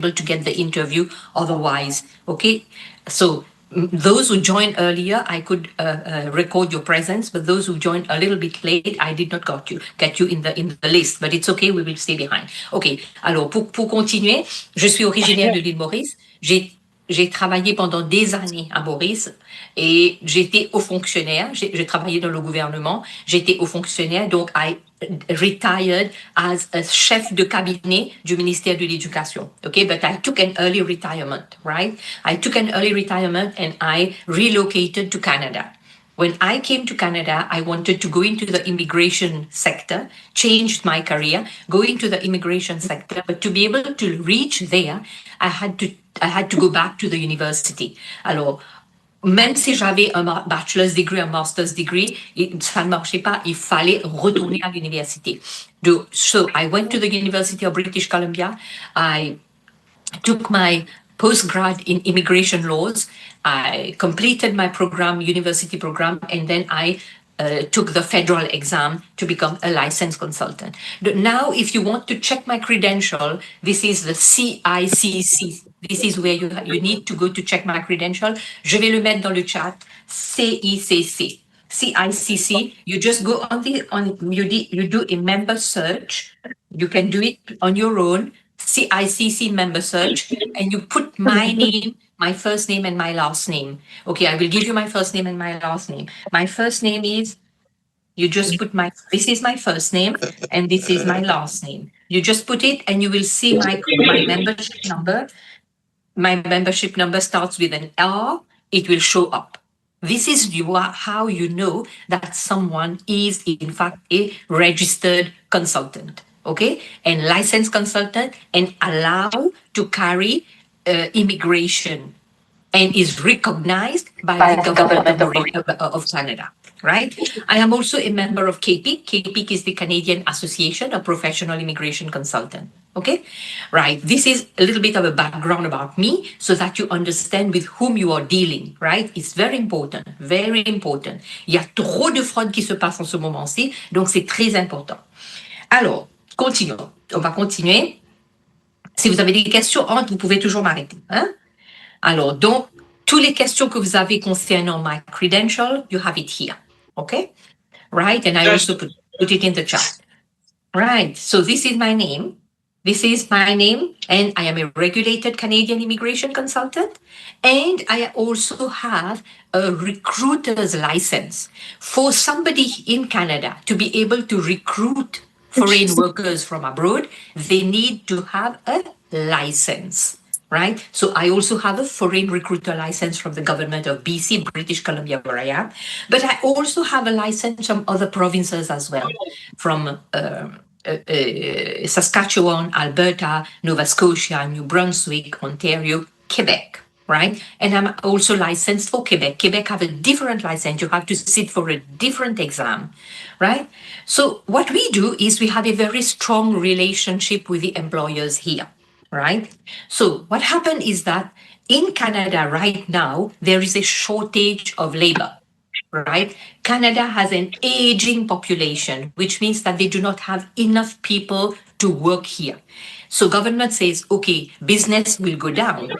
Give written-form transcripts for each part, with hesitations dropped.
able to get the interview otherwise. Okay, so those who joined earlier, I could record your presence, but those who joined a little bit late, I did not get you in the list. But it's okay, we will stay behind. Okay. Alors pour continuer, je suis originaire de l'île Maurice. J'ai travaillé pendant des années à Maurice et j'étais haut fonctionnaire. J'ai travaillé dans le gouvernement. J'étais haut fonctionnaire, donc I retired as a chef de cabinet du ministère de l'Éducation. Okay, but I took an early retirement, right? I took an early retirement and I relocated to Canada. When I came to Canada, I wanted to go into the immigration sector, changed my career, go into the immigration sector, but to be able to reach there, I had to go back to the university. Alors, même si j'avais un bachelor's degree, un master's degree, ça ne marchait pas, il fallait retourner à l'université. So I went to the University of British Columbia. I took my postgrad in immigration laws. I completed my program, university program, and then I took the federal exam to become a licensed consultant. Now, if you want to check my credential, this is the CICC. This is where you need to go to check my credential. Je vais le mettre dans le chat. CICC. CICC. You just go you do a member search. You can do it on your own. CICC member search, and you put my name, my first name, and my last name. Okay, I will give you my first name and my last name. My first name is, you just put this is my first name, and this is my last name. You just put it, and you will see my membership number. My membership number starts with an R. It will show up. This is how you know that someone is, in fact, a registered consultant. Okay, and licensed consultant, and allowed to carry immigration, and is recognized by the government of Canada, right? I am also a member of CAPIC. CAPIC is the Canadian Association of Professional Immigration Consultants. Okay, right. This is a little bit of a background about me so that you understand with whom you are dealing, right? It's very important, very important. Il y a trop de fraude qui se passe en ce moment-ci, donc c'est très important. Alors, continuons. On va continuer. Si vous avez des questions, vous pouvez toujours m'arrêter. Hein? Alors, donc, toutes les questions que vous avez concernant my credential, you have it here. Okay? Right? And I also put it in the chat. Right. So this is my name. This is my name, and I am a regulated Canadian immigration consultant, and I also have a recruiter's license. For somebody in Canada to be able to recruit foreign workers from abroad, they need to have a license, right? So I also have a foreign recruiter license from the government of BC, British Columbia, where I am, but I also have a license from other provinces as well, from Saskatchewan, Alberta, Nova Scotia, New Brunswick, Ontario, Quebec, right? And I'm also licensed for Quebec. Quebec have a different license. You have to sit for a different exam, right? So what we do is we have a very strong relationship with the employers here, right? So what happened is that in Canada right now, there is a shortage of labor. Right? Canada has an aging population, which means that they do not have enough people to work here. So government says, okay, business will go down.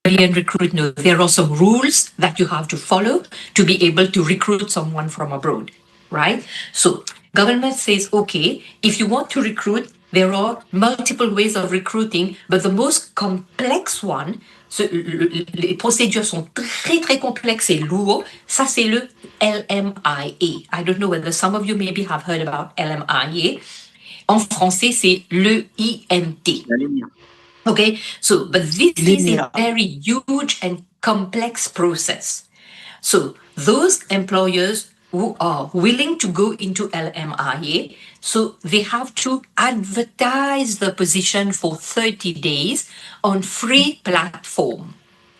And recruit. No, there are some rules that you have to follow to be able to recruit someone from abroad, right? So government says, okay, if you want to recruit, there are multiple ways of recruiting, but the most complex one, les procédures sont très, très complexes et lourds. Ça, c'est le LMIA. I don't know whether some of you maybe have heard about LMIA. En français, c'est le IMT. Okay, so, but this is a very huge and complex process. So those employers who are willing to go into LMIA, so they have to advertise the position for 30 days on free platform,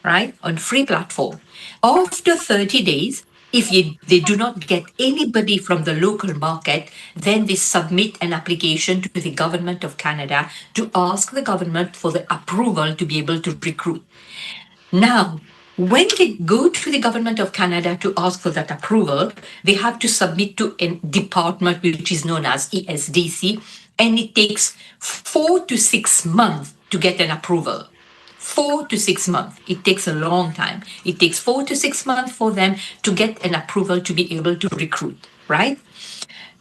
right? On free platform. After 30 days, If they do not get anybody from the local market, then they submit an application to the Government of Canada to ask the government for the approval to be able to recruit. Now, when they go to the Government of Canada to ask for that approval, they have to submit to a department which is known as ESDC, and it takes 4 to 6 months to get an approval. 4 to 6 months. It takes a long time. It takes 4 to 6 months for them to get an approval to be able to recruit, right?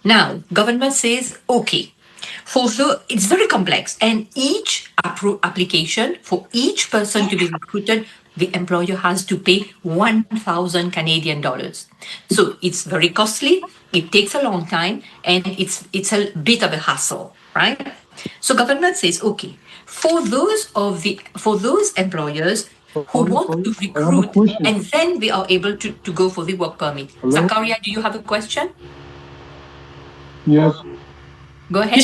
Now, government says, okay, it's very complex, and each application for each person to be recruited, the employer has to pay 1,000 Canadian dollars. So it's very costly. It takes a long time, and it's a bit of a hassle, right? So government says, okay, for those employers who want to recruit, and then we are able to go for the work permit. Hello? Zakaria, do you have a question? Yes. Go ahead.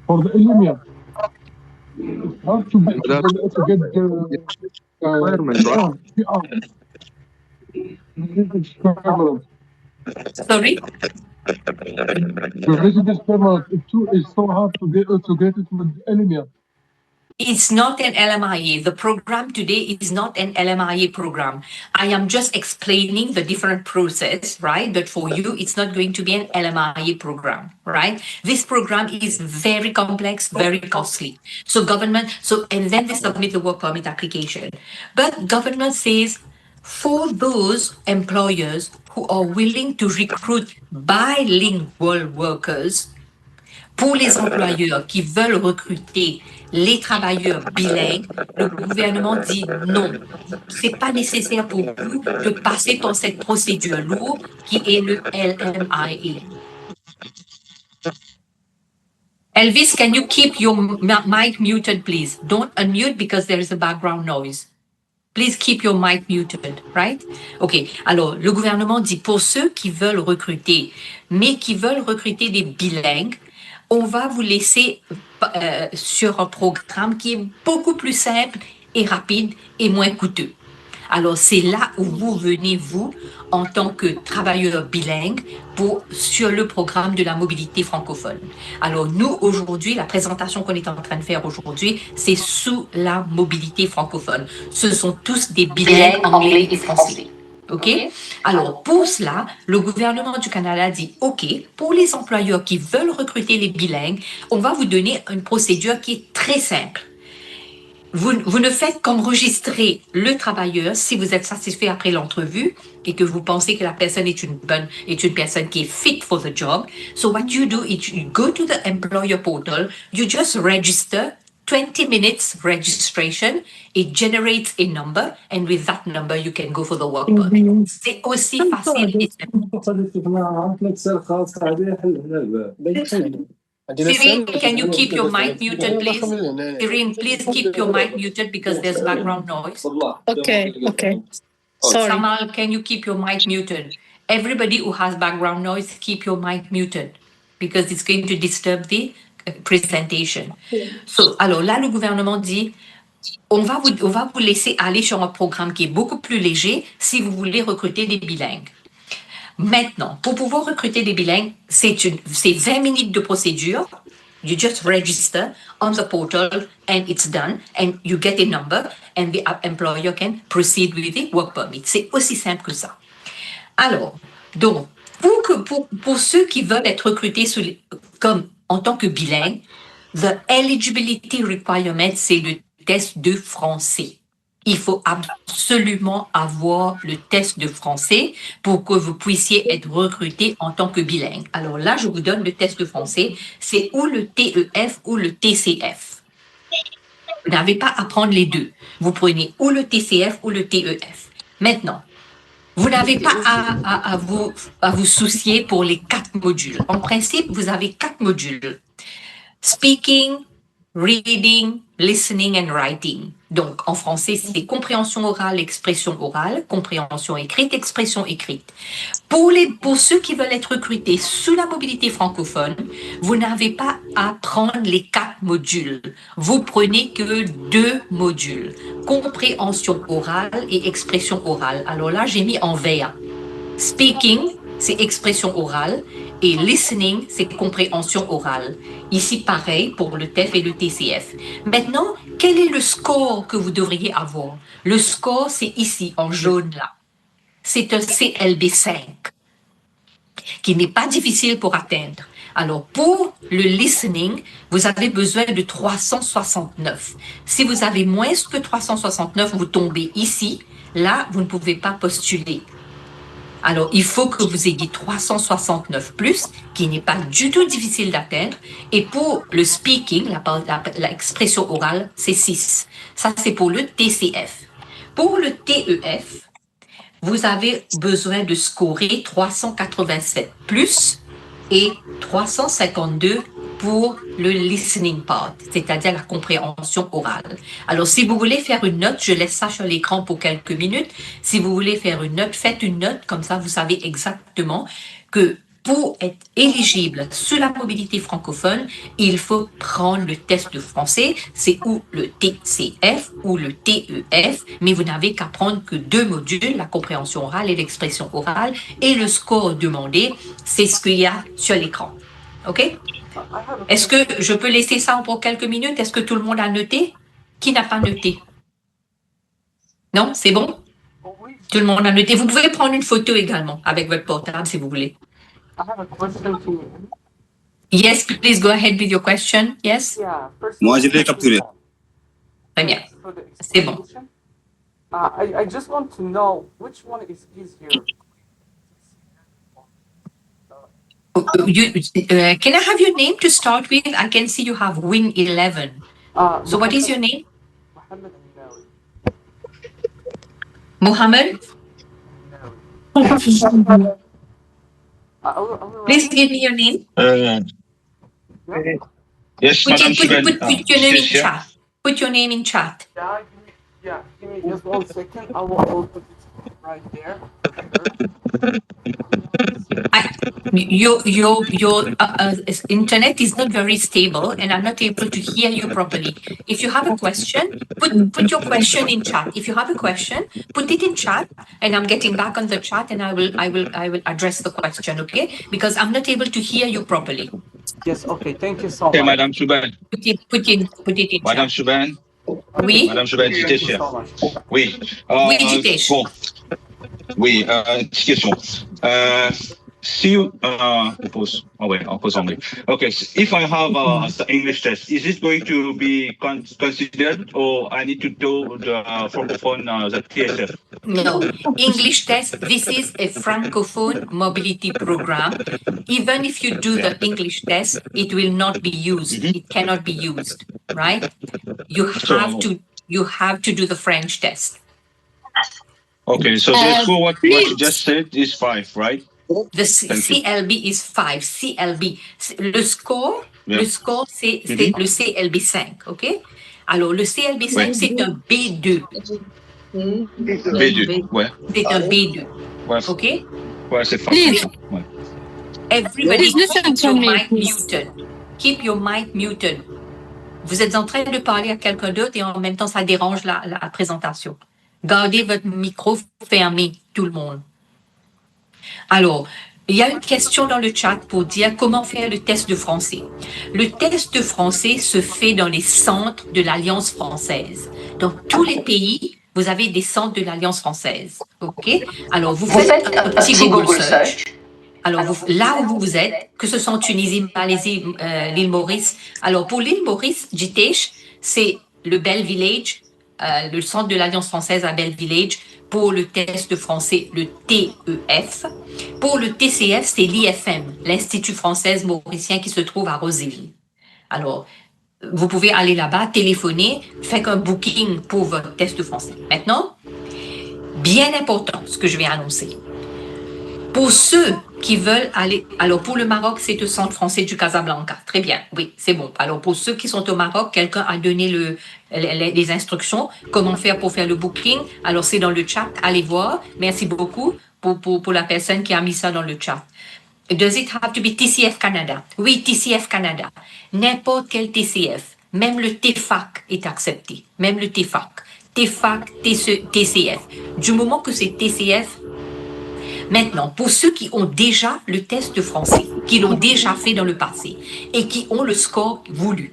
For the Illumia, it's hard to get Sorry? The residence permit is so hard to get it with Illumia. It's not an LMIA. The program today is not an LMIA program. I am just explaining the different process, right? But for you, it's not going to be an LMIA program, right? This program is very complex, very costly. And then they submit the work permit application. But government says, for those employers who are willing to recruit bilingual workers, pour les employeurs qui veulent recruter les travailleurs bilingues, le gouvernement dit non. C'est pas nécessaire pour vous de passer par cette procédure lourde qui est le LMIA. Elvis, can you keep your mic muted, please? Don't unmute because there is a background noise. Please keep your mic muted, right? OK. Alors, le gouvernement dit pour ceux qui veulent recruter, mais qui veulent recruter des bilingues, on va vous laisser sur un programme qui est beaucoup plus simple et rapide et moins coûteux. Alors, c'est là où vous venez, vous, en tant que travailleur bilingue, sur le programme de la mobilité francophone. Alors, nous, aujourd'hui, la présentation qu'on est en train de faire aujourd'hui, c'est sous la mobilité francophone. Ce sont tous des bilingues anglais et français. OK? Alors, pour cela, le gouvernement du Canada dit, OK, pour les employeurs qui veulent recruter les bilingues, on va vous donner une procédure qui est très simple. Vous ne faites qu'enregistrer le travailleur si vous êtes satisfait après l'entrevue et que vous pensez que la personne est une personne qui est fit for the job. So what you do is you go to the employer portal, you just register 20 minutes registration, it generates a number, and with that number, you can go for the work permit. C'est aussi facile et simple. Cyril, can you keep your mic muted, please? Cyril, please keep your mic muted because there's background noise. Okay. Sorry. Samal, can you keep your mic muted? Everybody who has background noise, keep your mic muted because it's going to disturb the presentation. So, alors là, le gouvernement dit, on va vous laisser aller sur un programme qui est beaucoup plus léger si vous voulez recruter des bilingues. Maintenant, pour pouvoir recruter des bilingues, c'est 20 minutes de procédure. You just register on the portal and it's done and you get a number and the employer can proceed with the work permit. C'est aussi simple que ça. Alors, donc, pour ceux qui veulent être recrutés comme en tant que bilingue, the eligibility requirement, c'est le test de français. Il faut absolument avoir le test de français pour que vous puissiez être recruté en tant que bilingue. Alors là, je vous donne le test de français. C'est ou le TEF ou le TCF. Vous n'avez pas à prendre les deux. Vous prenez ou le TCF ou le TEF. Maintenant, vous n'avez pas à vous soucier pour les 4 modules. En principe, vous avez 4 modules. Speaking, reading, listening and writing. Donc, en français, c'est compréhension orale, expression orale, compréhension écrite, expression écrite. Pour ceux qui veulent être recrutés sous la mobilité francophone, vous n'avez pas à prendre les 4 modules. Vous prenez que 2 modules, compréhension orale et expression orale. Alors là, j'ai mis en vert. Speaking, c'est expression orale, et listening, c'est compréhension orale. Ici, pareil pour le TEF et le TCF. Maintenant, quel est le score que vous devriez avoir? Le score, c'est ici, en jaune là. C'est un CLB5, qui n'est pas difficile pour atteindre. Alors, pour le listening, vous avez besoin de 369. Si vous avez moins que 369, vous tombez ici. Là, vous ne pouvez pas postuler. Alors, il faut que vous ayez 369 plus, qui n'est pas du tout difficile d'atteindre. Et pour le speaking, l'expression orale, c'est 6. Ça, c'est pour le TCF. Pour le TEF, vous avez besoin de scorer 387 plus et 352 pour le listening part, c'est-à-dire la compréhension orale. Alors, si vous voulez faire une note, je laisse ça sur l'écran pour quelques minutes. Si vous voulez faire une note, faites une note, comme ça vous savez exactement que pour être éligible sur la mobilité francophone, il faut prendre le test de français, c'est ou le TCF ou le TEF, mais vous n'avez qu'à prendre que 2 modules, la compréhension orale et l'expression orale, et le score demandé, c'est ce qu'il y a sur l'écran. OK? Est-ce que je peux laisser ça pour quelques minutes? Est-ce que tout le monde a noté? Qui n'a pas noté? Non, c'est bon? Tout le monde a noté. Vous pouvez prendre une photo également avec votre portable si vous voulez. I have a question to you. Yes, please go ahead with your question. Yes? Yeah, Moi, je l'ai capturé. Très bien. For the C'est bon. explanation, I just want to know which one is easier. Can I have your name to start with? I can see you have Win 11. So what is your name? Mohammed Mohammed? Nawi. Please give me your name. Yes, Put Madam your name in Suben. chat. Put your name in chat. Give me just 1 second. I will put it right there. Your internet is not very stable, and I'm not able to hear you properly. If you have a question, put your question in chat. If you have a question, put it in chat, and I'm getting back on the chat, and I will address the question. Okay? Because I'm not able to hear you properly. Yes, okay, thank you so Okay, much. Madam Suben. Put it in Madame chat. Suben. Oui. Madame Suben, Thank Jitesh you here. so much. Oui. Oui, Jitesh. Bon. Oui, petite question. Si on pose anglais. Okay, so if I have the English test, is it going to be considered, or I need to do the francophone, the TSF? No, English test. This is a francophone mobility program. Even if you do the English test, it will not be used. Mhm. It cannot be used, right? You have to do the French test. Okay, so therefore what you just said is 5, right? The Thank you. CLB is 5. CLB. Le score, Yeah. c'est Mhm. le CLB5, ok? Alors, le CLB5, Ouais. c'est un B2. B2, ouais. C'est un B2, Ouais, ok? ouais c'est Please. français. Ouais. Everybody Please listen keep to your me, mic please. muted. Keep your mic muted. Vous êtes en train de parler à quelqu'un d'autre et en même temps, ça dérange la présentation. Gardez votre micro fermé, tout le monde. Alors, il y a une question dans le chat pour dire comment faire le test de français. Le test de français se fait dans les centres de l'Alliance française. Dans tous les pays, vous avez des centres de l'Alliance française. OK? Alors, vous faites un petit Google search. Alors, là où vous êtes, que ce soit en Tunisie, Malaisie, l'île Maurice. Alors, pour l'île Maurice, Jitesh, c'est le Bell Village, le centre de l'Alliance française à Bell Village. Pour le test de français, le TEF. Pour le TCF, c'est l'IFM, l'Institut français mauricien qui se trouve à Roseville. Alors, vous pouvez aller là-bas, téléphoner, faire un booking pour votre test de français. Maintenant, bien important, ce que je vais annoncer. Pour ceux qui veulent aller... Alors, pour le Maroc, c'est le Centre français du Casablanca. Très bien, oui, c'est bon. Alors, pour ceux qui sont au Maroc, quelqu'un a donné les instructions, comment faire pour faire le booking. Alors, c'est dans le chat, allez voir. Merci beaucoup pour la personne qui a mis ça dans le chat. Does it have to be TCF Canada? Oui, TCF Canada. N'importe quel TCF, même le TFAC est accepté. Même le TFAC. TFAC, TCF. Du moment que c'est TCF, maintenant, pour ceux qui ont déjà le test français, qui l'ont déjà fait dans le passé et qui ont le score voulu,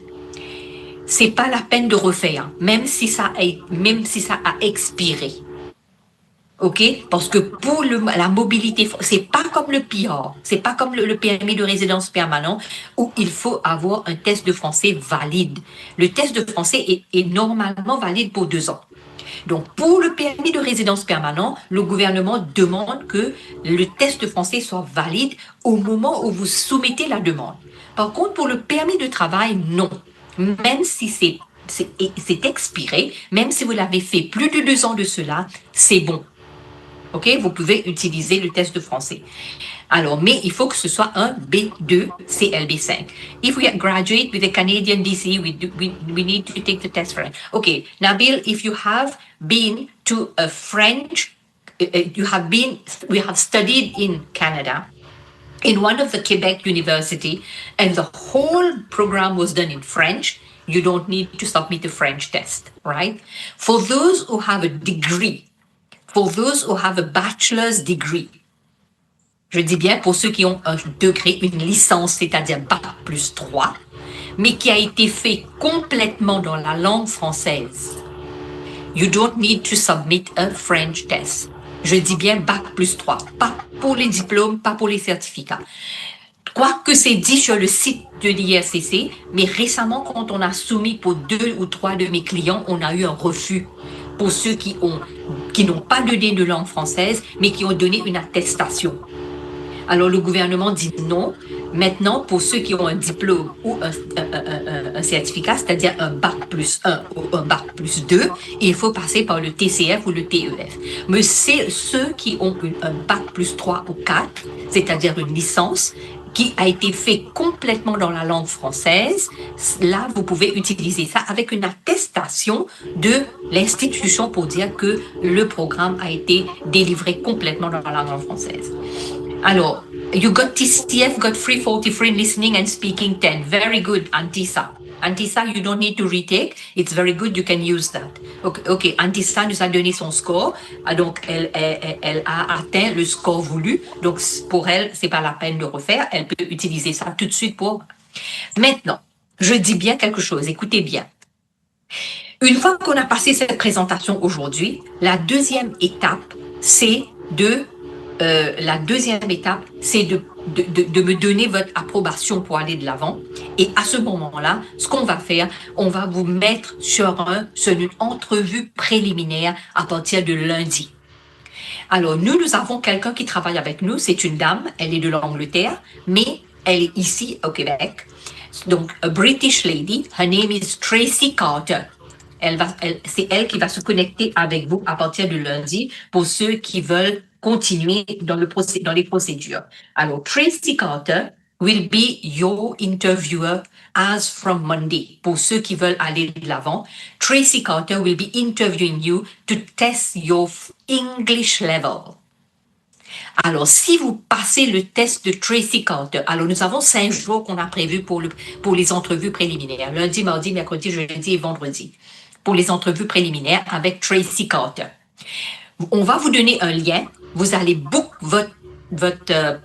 c'est pas la peine de refaire, même si ça a expiré. OK? Parce que pour la mobilité, c'est pas comme le PR, c'est pas comme le permis de résidence permanent où il faut avoir un test de français valide. Le test de français est normalement valide pour 2 ans. Donc, pour le permis de résidence permanent, le gouvernement demande que le test de français soit valide au moment où vous soumettez la demande. Par contre, pour le permis de travail, non. Même si c'est expiré, même si vous l'avez fait plus de 2 ans de cela, c'est bon. OK? Vous pouvez utiliser le test de français. Alors, mais il faut que ce soit un B2 CLB5. If we graduate with a Canadian DCE, we need to take the test for it. Okay, Nabil, if you have been to a French, we have studied in Canada, in one of the Quebec university, and the whole program was done in French, you don't need to submit a French test, right? For those who have a degree, for those who have a bachelor's degree, je dis bien pour ceux qui ont un degré, une licence, c'est-à-dire Bac plus 3, mais qui a été fait complètement dans la langue française. You don't need to submit a French test. Je dis bien Bac plus 3, pas pour les diplômes, pas pour les certificats. Quoique c'est dit sur le site de l'IRCC, mais récemment, quand on a soumis pour 2 ou 3 de mes clients, on a eu un refus pour ceux qui n'ont pas donné de langue française, mais qui ont donné une attestation. Alors, le gouvernement dit non. Maintenant, pour ceux qui ont un diplôme ou un certificat, c'est-à-dire un Bac plus 1 ou un Bac plus 2, il faut passer par le TCF ou le TEF. Mais c'est ceux qui ont un Bac plus 3 ou 4, c'est-à-dire une licence, qui a été fait complètement dans la langue française, là, vous pouvez utiliser ça avec une attestation de l'institution pour dire que le programme a été délivré complètement dans la langue française. Alors, you got TCF, got 343 in listening and speaking 10. Very good, Antissa. Antissa, you don't need to retake. It's very good, you can use that. OK, Antissa nous a donné son score. Donc, elle a atteint le score voulu. Donc, pour elle, c'est pas la peine de refaire. Elle peut utiliser ça tout de suite pour... Maintenant, je dis bien quelque chose. Écoutez bien. Une fois qu'on a passé cette présentation aujourd'hui, la deuxième étape, c'est de me donner votre approbation pour aller de l'avant. Et à ce moment-là, ce qu'on va faire, on va vous mettre sur une entrevue préliminaire à partir de lundi. Alors, nous avons quelqu'un qui travaille avec nous. C'est une dame, elle est de l'Angleterre, mais elle est ici au Québec. Donc, a British lady, her name is Tracy Carter. C'est elle qui va se connecter avec vous à partir de lundi pour ceux qui veulent continuer dans les procédures. Alors, Tracy Carter will be your interviewer as from Monday. Pour ceux qui veulent aller de l'avant, Tracy Carter will be interviewing you to test your English level. Alors, si vous passez le test de Tracy Carter, alors nous avons 5 jours qu'on a prévus pour les entrevues préliminaires. Lundi, mardi, mercredi, jeudi et vendredi. Pour les entrevues préliminaires avec Tracy Carter. On va vous donner un lien. Vous allez book votre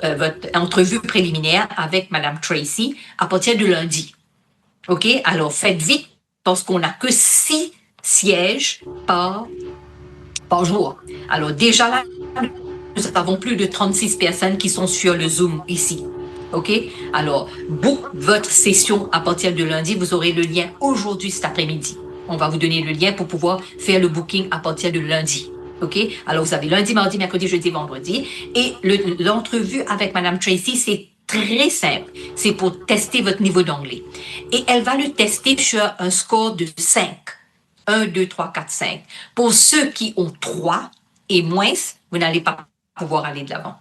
entrevue préliminaire avec Madame Tracy à partir de lundi. OK? Alors, faites vite parce qu'on n'a que 6 sièges par jour. Alors, déjà là, nous avons plus de 36 personnes qui sont sur le Zoom ici. OK? Alors, book votre session à partir de lundi. Vous aurez le lien aujourd'hui, cet après-midi. On va vous donner le lien pour pouvoir faire le booking à partir de lundi. OK? Alors, vous avez lundi, mardi, mercredi, jeudi, vendredi. Et l'entrevue avec Madame Tracy, c'est très simple. C'est pour tester votre niveau d'anglais. Et elle va le tester sur un score de 5. 1, 2, 3, 4, 5. Pour ceux qui ont 3 et moins, vous n'allez pas pouvoir aller de l'avant.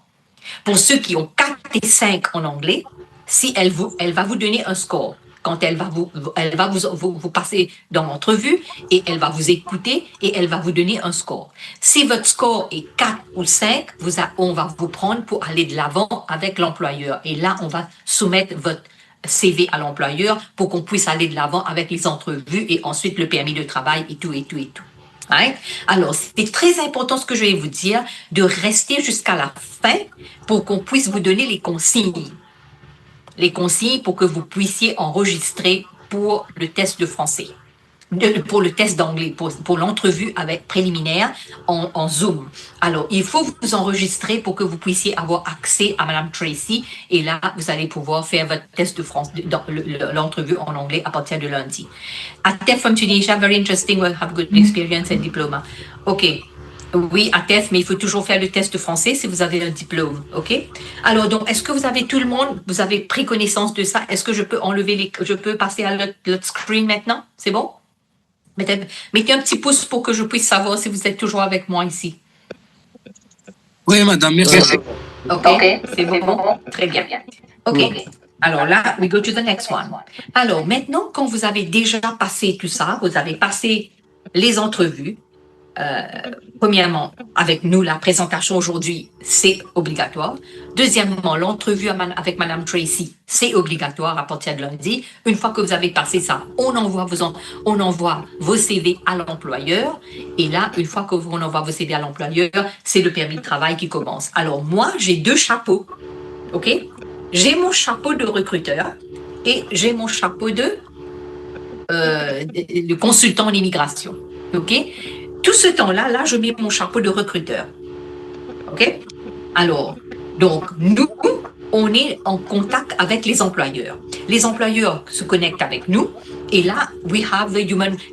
Pour ceux qui ont 4 et 5 en anglais, si elle va vous donner un score. Quand elle va vous passer dans l'entrevue et elle va vous écouter et elle va vous donner un score. Si votre score est 4 ou 5, on va vous prendre pour aller de l'avant avec l'employeur. Et là, on va soumettre votre CV à l'employeur pour qu'on puisse aller de l'avant avec les entrevues et ensuite le permis de travail et tout, et tout, et tout. Right? Alors, c'est très important ce que je vais vous dire, de rester jusqu'à la fin pour qu'on puisse vous donner les consignes. Les consignes pour que vous puissiez enregistrer pour le test de français, pour le test d'anglais, pour l'entrevue avec préliminaire en Zoom. Alors, il faut vous enregistrer pour que vous puissiez avoir accès à Madame Tracy et là, vous allez pouvoir faire votre test de français, l'entrevue en anglais à partir de lundi. Atef from Tunisia, very interesting, will have good experience and diploma. OK. Oui, Atef, mais il faut toujours faire le test de français si vous avez un diplôme, OK? Alors, donc, est-ce que vous avez tout le monde, vous avez pris connaissance de ça? Est-ce que je peux je peux passer à l'autre screen maintenant? C'est bon? Mettez un petit pouce pour que je puisse savoir si vous êtes toujours avec moi ici. Oui, madame, merci. OK, c'est bon? Très bien. OK. Alors là, we go to the next one. Alors, maintenant, quand vous avez déjà passé tout ça, vous avez passé les entrevues, premièrement, avec nous, la présentation aujourd'hui, c'est obligatoire. Deuxièmement, l'entrevue avec Madame Tracy, c'est obligatoire à partir de lundi. Une fois que vous avez passé ça, on envoie vos CV à l'employeur. Et là, une fois que on envoie vos CV à l'employeur, c'est le permis de travail qui commence. Alors moi, j'ai 2 chapeaux. OK? J'ai mon chapeau de recruteur et j'ai mon chapeau de consultant en immigration. OK? Tout ce temps-là, là, je mets mon chapeau de recruteur. OK? Alors, donc, nous, on est en contact avec les employeurs. Les employeurs se connectent avec nous et là,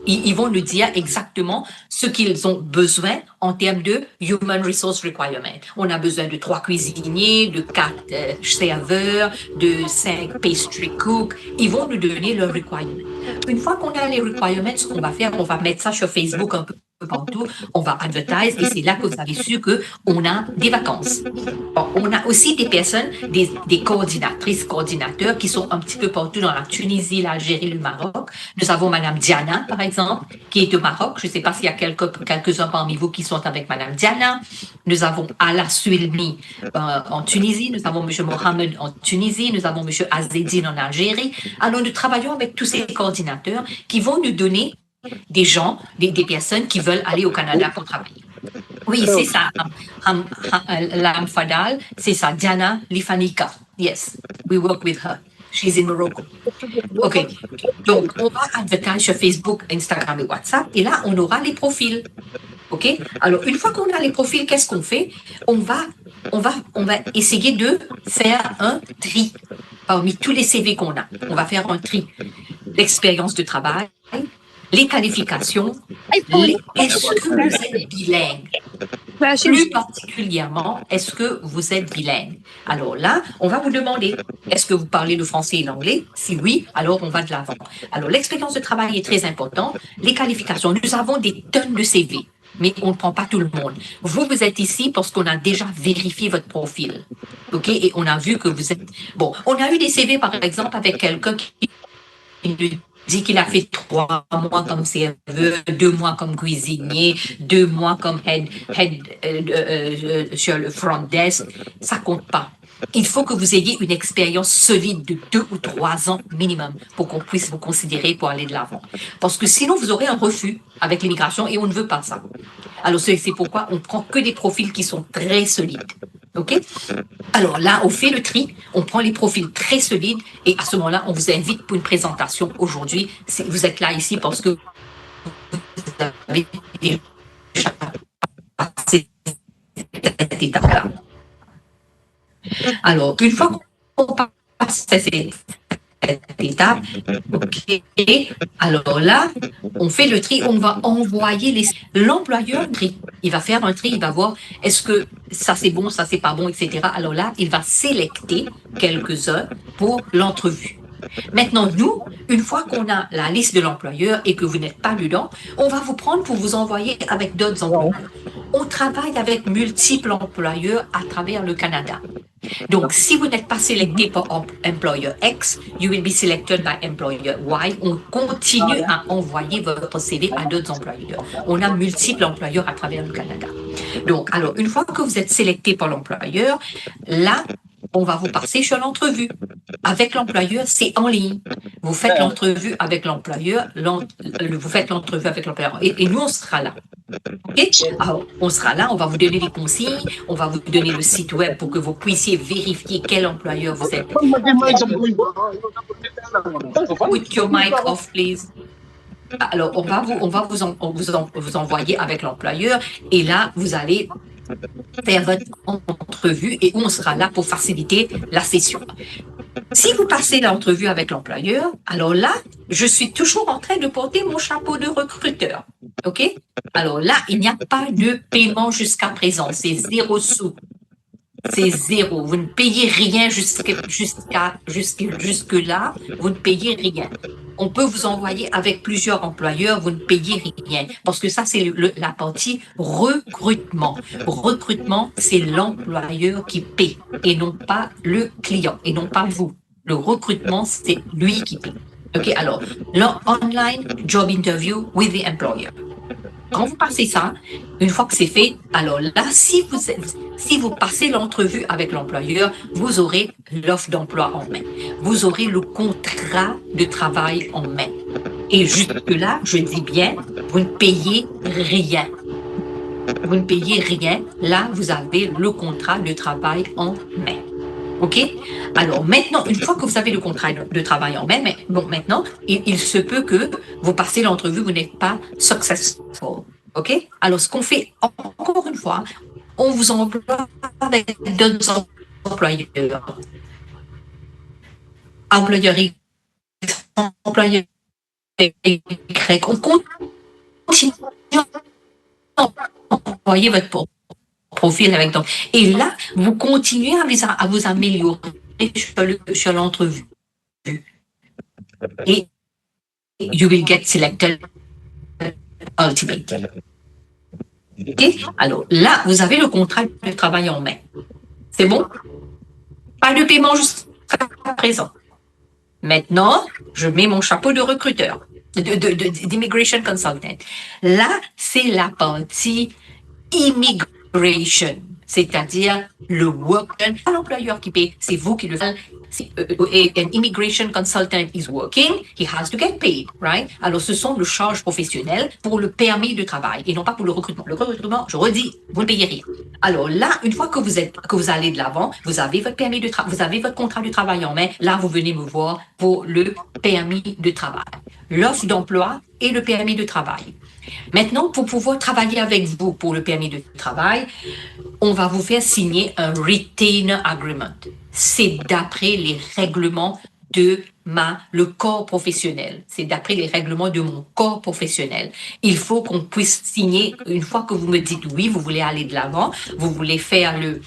ils vont nous dire exactement ce qu'ils ont besoin en termes de Human Resource Requirement. On a besoin de 3 cuisiniers, de 4 serveurs, de 5 pastry cooks. Ils vont nous donner leurs requirements. Une fois qu'on a les requirements, ce qu'on va faire, on va mettre ça sur Facebook un peu partout, on va advertise et c'est là que vous avez su qu'on a des vacances. Bon, on a aussi des personnes, des coordinatrices, coordinateurs qui sont un petit peu partout dans la Tunisie, l'Algérie, le Maroc. Nous avons Madame Diana, par exemple, qui est au Maroc. Je ne sais pas s'il y a quelques-uns parmi vous qui sont avec Madame Diana. Nous avons Ala Suilmi en Tunisie. Nous avons Monsieur Mohamed en Tunisie. Nous avons Monsieur Azedine en Algérie. Alors, nous travaillons avec tous ces coordinateurs qui vont nous donner des gens, des personnes qui veulent aller au Canada pour travailler. Oui, c'est ça. Lam Fadal, c'est ça. Diana Lifanika. Yes, we work with her. She's in Morocco. OK. Donc, on va advertise sur Facebook, Instagram et WhatsApp. Et là, on aura les profils. OK? Alors, une fois qu'on a les profils, qu'est-ce qu'on fait? On va essayer de faire un tri parmi tous les CV qu'on a. On va faire un tri. L'expérience de travail, les qualifications, est-ce que vous êtes bilingue? Plus particulièrement, est-ce que vous êtes bilingue? Alors là, on va vous demander, est-ce que vous parlez le français et l'anglais? Si oui, alors on va de l'avant. Alors l'expérience de travail est très importante. Les qualifications, nous avons des tonnes de CV, mais on ne prend pas tout le monde. Vous êtes ici parce qu'on a déjà vérifié votre profil. OK? Et on a vu que vous êtes... Bon, on a eu des CV, par exemple, avec quelqu'un qui dit qu'il a fait 3 mois comme serveur, 2 mois comme cuisinier, 2 mois comme head sur le front desk. Ça compte pas. Il faut que vous ayez une expérience solide de 2 ou 3 ans minimum pour qu'on puisse vous considérer pour aller de l'avant. Parce que sinon, vous aurez un refus avec l'immigration et on ne veut pas ça. Alors, c'est pourquoi on prend que des profils qui sont très solides. OK? Alors là, on fait le tri, on prend les profils très solides et à ce moment-là, on vous invite pour une présentation aujourd'hui. Vous êtes là ici parce que vous avez déjà passé cette étape-là. Alors, une fois qu'on passe cette étape, OK, alors là, on fait le tri, on va envoyer l'employeur tri. Il va faire un tri, il va voir est-ce que ça c'est bon, ça c'est pas bon, etc. Alors là, il va sélecter quelques-uns pour l'entrevue. Maintenant, nous, une fois qu'on a la liste de l'employeur et que vous n'êtes pas dedans, on va vous prendre pour vous envoyer avec d'autres employeurs. on travaille avec multiples employeurs à travers le Canada. Donc, si vous n'êtes pas sélecté pour employeur X, you will be selected by employer Y. On continue à envoyer votre CV à d'autres employeurs. On a multiples employeurs à travers le Canada. Donc, alors, une fois que vous êtes sélecté par l'employeur, là, on va vous passer sur l'entrevue. Avec l'employeur, c'est en ligne. Vous faites l'entrevue avec l'employeur, vous faites l'entrevue avec l'employeur. Et nous, on sera là. OK? Alors, on sera là, on va vous donner les consignes, on va vous donner le site web pour que vous puissiez vérifier quel employeur vous êtes. Put your mic off, please. Alors, on va vous envoyer avec l'employeur et là, vous allez faire votre entrevue et on sera là pour faciliter la session. Si vous passez l'entrevue avec l'employeur, alors là, je suis toujours en train de porter mon chapeau de recruteur. OK? Alors là, il n'y a pas de paiement jusqu'à présent. C'est 0 sous. C'est 0. Vous ne payez rien jusque-là. Vous ne payez rien. On peut vous envoyer avec plusieurs employeurs, vous ne payez rien. Parce que ça, c'est la partie recrutement. Recrutement, c'est l'employeur qui paie et non pas le client et non pas vous. Le recrutement, c'est lui qui paie. OK, alors, l'online job interview with the employer. Quand vous passez ça, une fois que c'est fait, alors là, si vous passez l'entrevue avec l'employeur, vous aurez l'offre d'emploi en main. Vous aurez le contrat de travail en main. Et jusque-là, je dis bien, vous ne payez rien. Vous ne payez rien. Là, vous avez le contrat de travail en main. OK? Alors maintenant, une fois que vous avez le contrat de travail en main, maintenant, il se peut que vous passez l'entrevue, vous n'êtes pas successful. OK? Alors, ce qu'on fait, encore une fois, on vous emploie avec d'autres employeurs. Employeur X, employeur Y. On continue à envoyer votre profil avec donc. Et là, vous continuez à vous améliorer sur l'entrevue. Et you will get selected ultimately. Okay? Alors là, vous avez le contrat de travail en main. C'est bon? Pas de paiement jusqu'à présent. Maintenant, je mets mon chapeau de recruteur, d'immigration consultant. Là, c'est la partie immigration, c'est-à-dire le worker, pas l'employeur qui paye, c'est vous qui le faites. An immigration consultant is working, he has to get paid, right? Alors, ce sont le charge professionnel pour le permis de travail et non pas pour le recrutement. Le recrutement, je redis, vous ne payez rien. Alors là, une fois que vous allez de l'avant, vous avez votre permis de travail, vous avez votre contrat de travail en main. Là, vous venez me voir pour le permis de travail, l'offre d'emploi et le permis de travail. Maintenant, pour pouvoir travailler avec vous pour le permis de travail, on va vous faire signer un retainer agreement. C'est d'après les règlements de le corps professionnel. C'est d'après les règlements de mon corps professionnel. Il faut qu'on puisse signer, une fois que vous me dites oui, vous voulez aller de l'avant, vous voulez faire le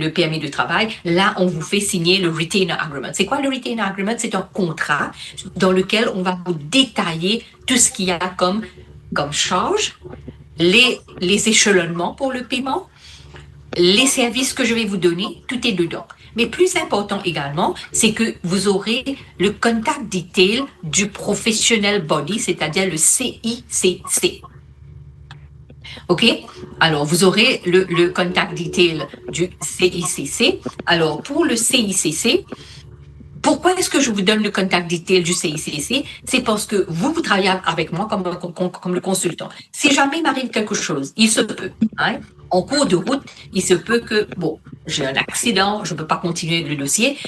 permis de travail, là, on vous fait signer le retainer agreement. C'est quoi le retainer agreement? C'est un contrat dans lequel on va vous détailler tout ce qu'il y a comme charge, les échelonnements pour le paiement, les services que je vais vous donner, tout est dedans. Mais plus important également, c'est que vous aurez le contact detail du professional body, c'est-à-dire le CICC. OK? Alors, vous aurez le contact detail du CICC. Alors, pour le CICC, pourquoi est-ce que je vous donne le contact detail du CICC? C'est parce que vous travaillez avec moi comme le consultant. Si jamais il m'arrive quelque chose, il se peut, hein, en cours de route, il se peut que, j'ai un accident, je ne peux pas continuer le dossier.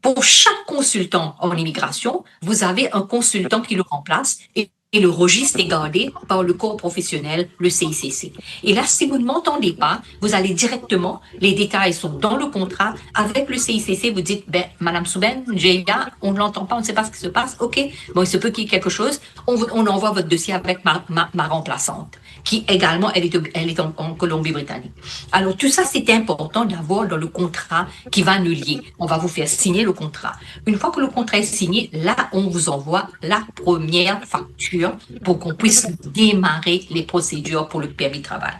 Pour chaque consultant en immigration, vous avez un consultant qui le remplace et le registre est gardé par le corps professionnel, le CICC. Et là, si vous ne m'entendez pas, vous allez directement, les détails sont dans le contrat, avec le CICC, vous dites, Madame Souben, Jélia, on ne l'entend pas, on ne sait pas ce qui se passe, OK, il se peut qu'il y ait quelque chose, on envoie votre dossier avec ma remplaçante. qui également, elle est en Colombie-Britannique. Alors, tout ça, c'est important d'avoir dans le contrat qui va nous lier. On va vous faire signer le contrat. Une fois que le contrat est signé, là, on vous envoie la première facture pour qu'on puisse démarrer les procédures pour le permis de travail.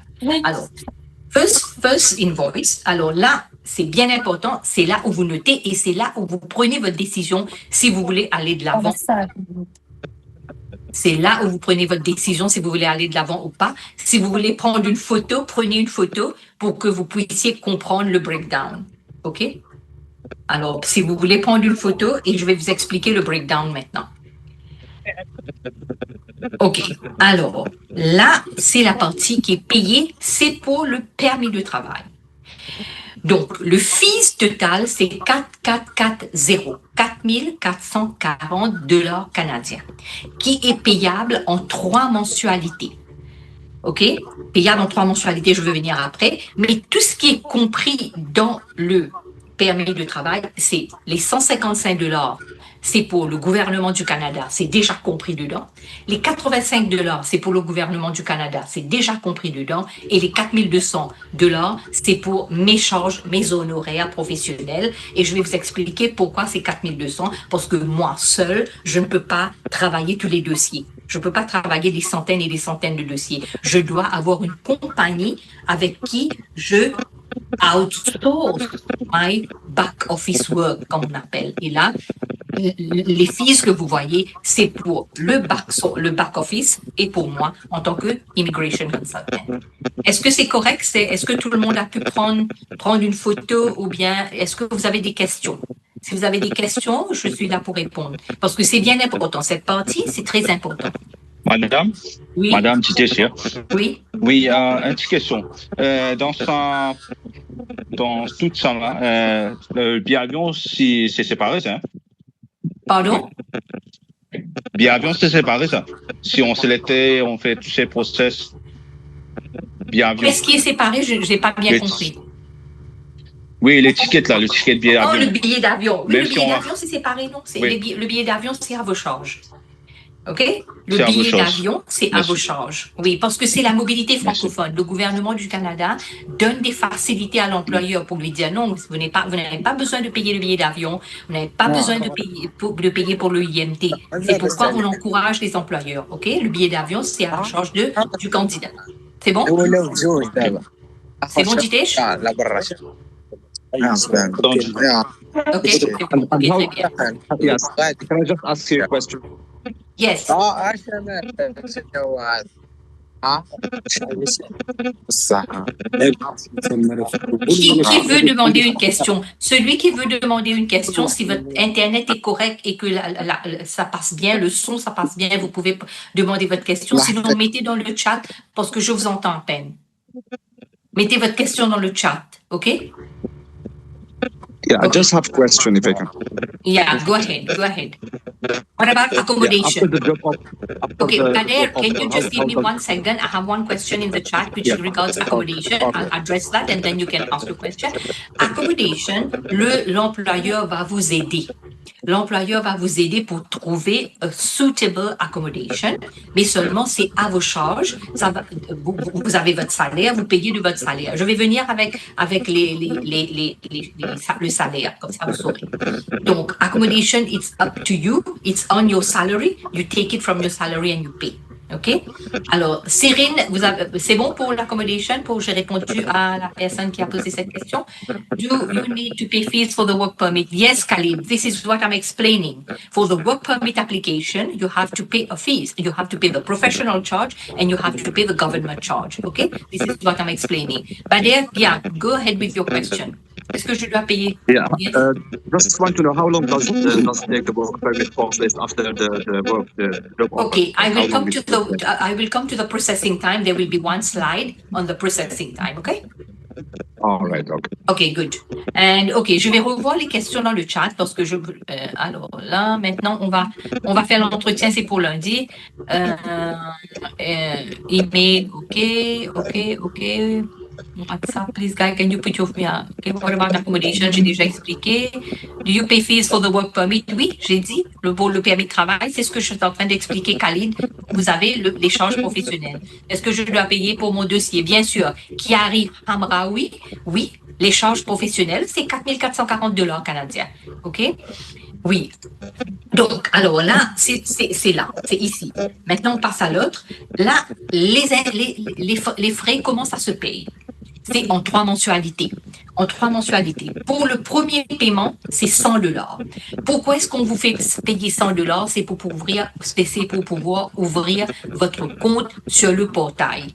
Alors, first invoice. Alors là, c'est bien important. C'est là où vous notez et c'est là où vous prenez votre décision si vous voulez aller de l'avant. C'est là où vous prenez votre décision si vous voulez aller de l'avant ou pas. Si vous voulez prendre une photo, prenez une photo pour que vous puissiez comprendre le breakdown. OK? Alors, si vous voulez prendre une photo, et je vais vous expliquer le breakdown maintenant. OK. Alors, là, c'est la partie qui est payée. C'est pour le permis de travail. Donc, le fees total, c'est 4440, 4440 $ canadiens, qui est payable en 3 mensualités. OK? Payable en 3 mensualités, je vais venir après. Mais tout ce qui est compris dans le permis de travail, c'est les 155 $. C'est pour le gouvernement du Canada, c'est déjà compris dedans. Les 85 $, c'est pour le gouvernement du Canada, c'est déjà compris dedans. Et les 4200 $, c'est pour mes charges, mes honoraires professionnels. Et je vais vous expliquer pourquoi c'est 4200, parce que moi seule, je ne peux pas travailler tous les dossiers. Je ne peux pas travailler des centaines et des centaines de dossiers. Je dois avoir une compagnie avec qui je outsource my back office work, comme on appelle. Et là, les fees que vous voyez, c'est pour le back office et pour moi en tant que immigration consultant. Est-ce que c'est correct? Est-ce que tout le monde a pu prendre une photo ou bien est-ce que vous avez des questions? Si vous avez des questions, je suis là pour répondre parce que c'est bien important. Cette partie, c'est très important. Madame? Oui. Madame Tité, Oui. Oui, une petite question. Dans tout ça, le billet avion, c'est séparé, ça? Hein? Pardon? Billet avion, c'est séparé, ça. Si on sélectait, on fait tous ces process. Billet avion. Qu'est-ce qui est séparé? Je n'ai pas bien compris. Oui, l'étiquette là, le ticket de billet d'avion. Oh, le billet d'avion. Oui, Même le billet si on d'avion, c'est séparé, non? Oui. Le billet d'avion, c'est à vos charges. OK? Le C'est à vos billet charges. d'avion, c'est à Merci. vos charges. Oui, parce que c'est la mobilité francophone. Le gouvernement du Canada donne des facilités à l'employeur pour lui dire non, vous n'avez pas besoin de payer le billet d'avion, vous n'avez pas besoin de payer pour le IMT. C'est pourquoi on encourage les employeurs. OK? Le billet d'avion, c'est à la charge du candidat. C'est bon? C'est bon, Jitesh? Donc, OK, c'est bon. OK, très bien. Yes. Can I just ask you a question? Yes. Qui veut demander une question? Celui qui veut demander une question, si votre Internet est correct et que ça passe bien, le son, ça passe bien, vous pouvez demander votre question. Sinon, mettez dans le chat parce que je vous entends à peine. Mettez votre question dans le chat, OK? Yeah, I just have a question if I can. Yeah, go ahead. What about accommodation? After the drop-off. Okay, Kader, can you just give me 1 second? I have one question in the chat which regards accommodation. I'll address that and then you can ask the question. Accommodation, l'employeur va vous aider. L'employeur va vous aider pour trouver a suitable accommodation, mais seulement c'est à vos charges. Ça va, vous avez votre salaire, vous payez de votre salaire. Je vais venir avec le salaire, comme ça vous saurez. Donc, accommodation, it's up to you. It's on your salary. You take it from your salary and you pay. OK? Alors, Cyrine, c'est bon pour l'accommodation? J'ai répondu à la personne qui a posé cette question. Do you need to pay fees for the work permit? Yes, Khalid. This is what I'm explaining. For the work permit application, you have to pay a fees. You have to pay the professional charge and you have to pay the government charge. OK? This is what I'm explaining. Bader, yeah, go ahead with your question. Est-ce que je dois payer? Yeah. Yes. Just want to know how long does it take the work permit process after the work the drop-off? Okay, I will come to the processing time. There will be one slide on the processing time, okay? All right, okay. Okay, good. And okay, je vais revoir les questions dans le chat parce que alors là, maintenant, on va faire l'entretien, c'est pour lundi. Email, ok. WhatsApp, please, guys, can you put your... Yeah. Okay, what about accommodation? J'ai déjà expliqué. Do you pay fees for the work permit? Oui, j'ai dit. Pour le permis de travail, c'est ce que je suis en train d'expliquer, Khalid. Vous avez l'échange professionnel. Est-ce que je dois payer pour mon dossier? Bien sûr. Kiari Hamraoui, oui. L'échange professionnel, c'est 4 440 $ canadiens. OK? Oui. Donc, alors là, c'est là, c'est ici. Maintenant, on passe à l'autre. Là, les frais, comment ça se paye? C'est en 3 mensualités. En 3 mensualités. Pour le premier paiement, c'est 100 $. Pourquoi est-ce qu'on vous fait payer 100 $? C'est pour pouvoir ouvrir votre compte sur le portail.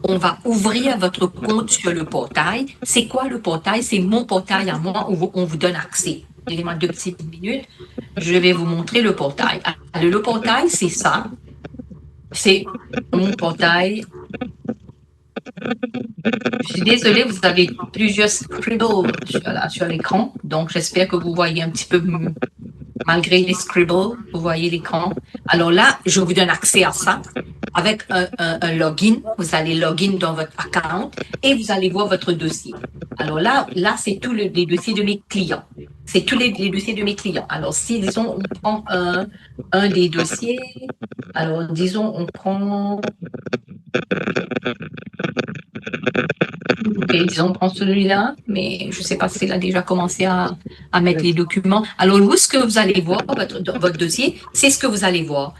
On va ouvrir votre compte sur le portail. C'est quoi le portail? C'est mon portail à moi où on vous donne accès. Donnez-moi 2 petites minutes. Je vais vous montrer le portail. Alors, le portail, c'est ça. C'est mon portail. Je suis désolée, vous avez plusieurs scribbles sur l'écran. Donc, j'espère que vous voyez un petit peu, malgré les scribbles, vous voyez l'écran. Alors là, je vous donne accès à ça. Avec un login, vous allez login dans votre account et vous allez voir votre dossier. Alors là c'est tous les dossiers de mes clients. C'est tous les dossiers de mes clients. Alors, si, disons, on prend un des dossiers, alors, disons, on prend... Ok, disons, on prend celui-là, mais je ne sais pas s'il a déjà commencé à mettre les documents. Alors, où ce que vous allez voir, votre dossier, c'est ce que vous allez voir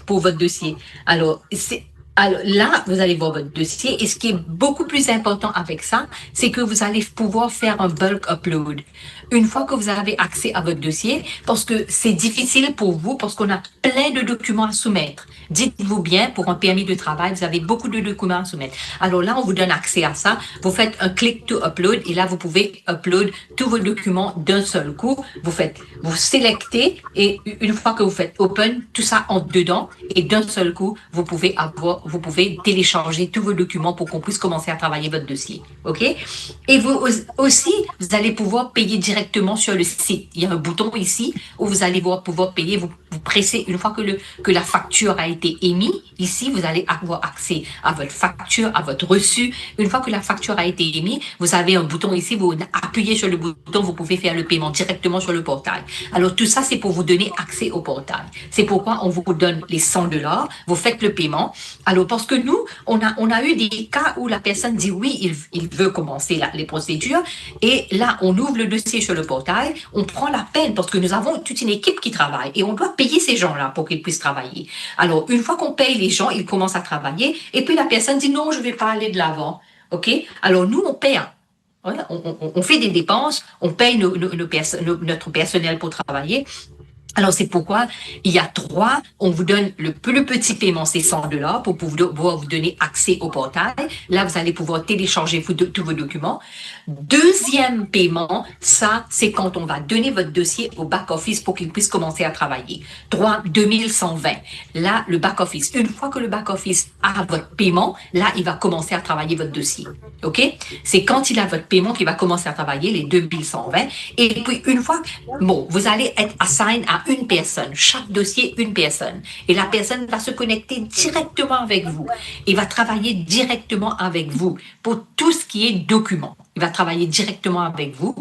pour votre dossier. Alors, là, vous allez voir votre dossier et ce qui est beaucoup plus important avec ça, c'est que vous allez pouvoir faire un bulk upload. Une fois que vous avez accès à votre dossier, parce que c'est difficile pour vous, parce qu'on a plein de documents à soumettre. Dites-vous bien, pour un permis de travail, vous avez beaucoup de documents à soumettre. Alors là, on vous donne accès à ça. Vous faites un click to upload et là, vous pouvez upload tous vos documents d'un seul coup. Vous sélectez et une fois que vous faites open, tout ça entre dedans et d'un seul coup, vous pouvez télécharger tous vos documents pour qu'on puisse commencer à travailler votre dossier. OK? Et vous aussi, vous allez pouvoir payer directement sur le site. Il y a un bouton ici où vous allez pouvoir payer. Vous pressez une fois que la facture a été émise. Ici, vous allez avoir accès à votre facture, à votre reçu. Une fois que la facture a été émise, vous avez un bouton ici. Vous appuyez sur le bouton, vous pouvez faire le paiement directement sur le portail. Alors, tout ça, c'est pour vous donner accès au portail. C'est pourquoi on vous donne les 100 $. Vous faites le paiement. Alors, parce que nous, on a eu des cas où la personne dit oui, il veut commencer les procédures. Et là, on ouvre le dossier sur le portail. On prend la peine parce que nous avons toute une équipe qui travaille et on doit payer ces gens-là pour qu'ils puissent travailler. Alors, une fois qu'on paye les gens, ils commencent à travailler. Et puis, la personne dit non, je ne vais pas aller de l'avant. OK? Alors, nous, on paye. On fait des dépenses, on paye notre personnel pour travailler. Alors, c'est pourquoi il y a 3, on vous donne le plus petit paiement, c'est 100 $ pour pouvoir vous donner accès au portail. Là, vous allez pouvoir télécharger tous vos documents. Deuxième paiement, ça, c'est quand on va donner votre dossier au back-office pour qu'il puisse commencer à travailler. 2120. Là, le back-office, une fois que le back-office a votre paiement, là, il va commencer à travailler votre dossier. OK? C'est quand il a votre paiement qu'il va commencer à travailler, les 2120. Et puis, une fois, vous allez être assigned à une personne, chaque dossier, une personne. Et la personne va se connecter directement avec vous. Il va travailler directement avec vous pour tout ce qui est document. Il va travailler directement avec vous.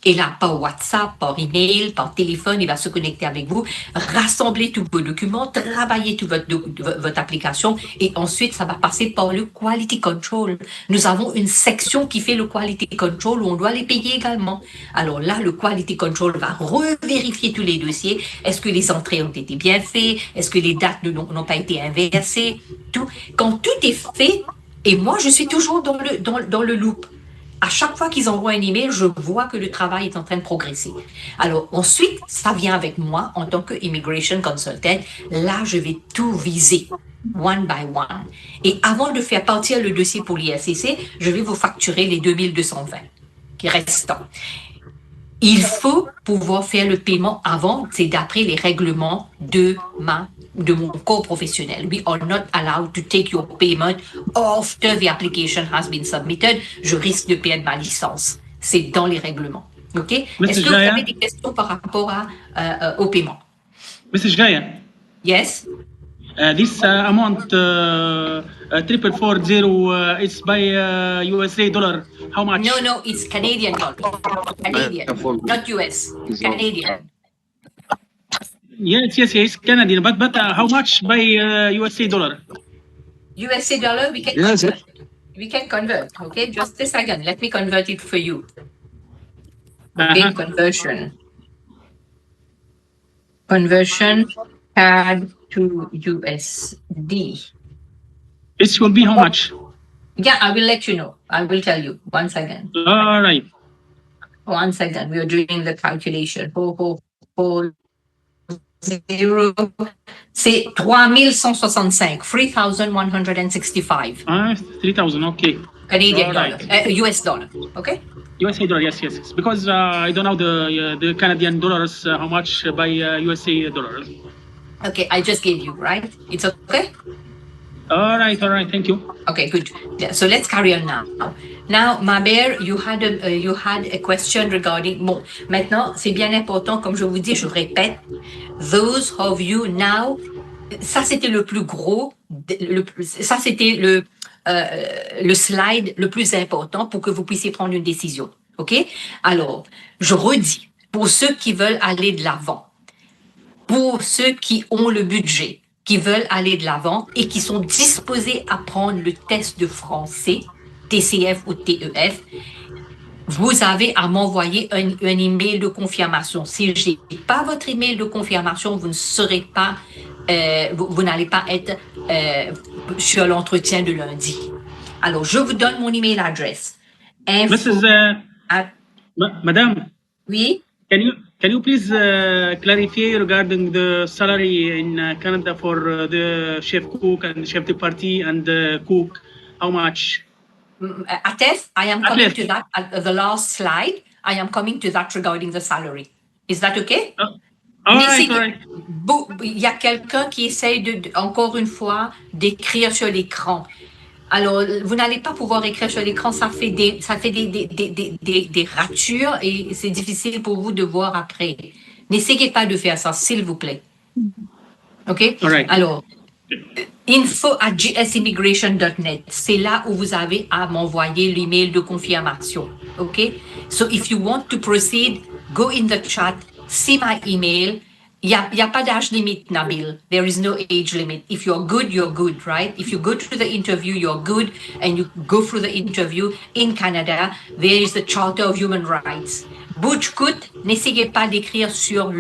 Et là, par WhatsApp, par email, par téléphone, il va se connecter avec vous, rassembler tous vos documents, travailler toute votre application. Et ensuite, ça va passer par le Quality Control. Nous avons une section qui fait le Quality Control où on doit les payer également. Alors là, le Quality Control va revérifier tous les dossiers. Est-ce que les entrées ont été bien faites? Est-ce que les dates n'ont pas été inversées? Tout. Quand tout est fait, et moi, je suis toujours dans le loop. À chaque fois qu'ils envoient un email, je vois que le travail est en train de progresser. Alors ensuite, ça vient avec moi en tant que Immigration Consultant. Là, je vais tout viser, one by one. Et avant de faire partir le dossier pour l'IRCC, je vais vous facturer les 2220 qui restants. Il faut pouvoir faire le paiement avant, c'est d'après les règlements de mon corps professionnel. We are not allowed to take your payment after the application has been submitted. Je risque de perdre ma licence. C'est dans les règlements. OK? Est-ce que vous avez des questions par rapport au paiement? Mrs. Jaya. Yes? this amount 4440 is by USA dollar. How much? No, it's Canadian dollar. Canadian, not US. Canadian. Yes, Canadian. But how much by USA dollar? USA dollar, we can Yes, convert. We can convert. Okay, just a second. Let me convert it for you. Okay, conversion. Conversion CAD to USD. This will be how much? Yeah, I will let you know. I will tell you. 1 second. All right. 1 second. We are doing the calculation. 0. C'est 3165. 3,165. 3,000. Okay. Canadian All dollar. right. US dollar. Okay. USA dollar. Yes. Because I don't know the Canadian dollars. How much by USA dollars? Okay, I just gave you, right? It's okay? All right. Thank you. Okay, good. Yeah, so let's carry on now. Now, Maber, you had a question regarding. Bon, maintenant, c'est bien important, comme je vous dis, je répète. Those of you now, ça c'était le plus gros, ça c'était le slide le plus important pour que vous puissiez prendre une décision. OK? Alors, je redis, pour ceux qui veulent aller de l'avant, pour ceux qui ont le budget, qui veulent aller de l'avant et qui sont disposés à prendre le test de français, TCF ou TEF, vous avez à m'envoyer un email de confirmation. Si je n'ai pas votre email de confirmation, vous ne serez pas, vous n'allez pas être sur l'entretien de lundi. Alors, je vous donne mon email adresse. Madame. Oui. Can you please clarify regarding the salary in Canada for the chef cook and chef de partie and the cook? How much? Atef, I am coming to that at the last slide. I am coming to that regarding the salary. Is that okay? All right. Il y a quelqu'un qui essaye encore une fois d'écrire sur l'écran. Alors, vous n'allez pas pouvoir écrire sur l'écran, ça fait des ratures et c'est difficile pour vous de voir après. N'essayez pas de faire ça, s'il vous plaît. OK? All right. Alors, info@gsimmigration.net, c'est là où vous avez à m'envoyer l'email de confirmation. OK? So, if you want to proceed, go in the chat, see my email. Il n'y a pas d'âge limite, Nabil. There is no age limit. If you're good, right? If you go to the interview, you're good, and you go through the interview in Canada, there is the Charter of Human Rights. Butchkut, n'essayez pas d'écrire sur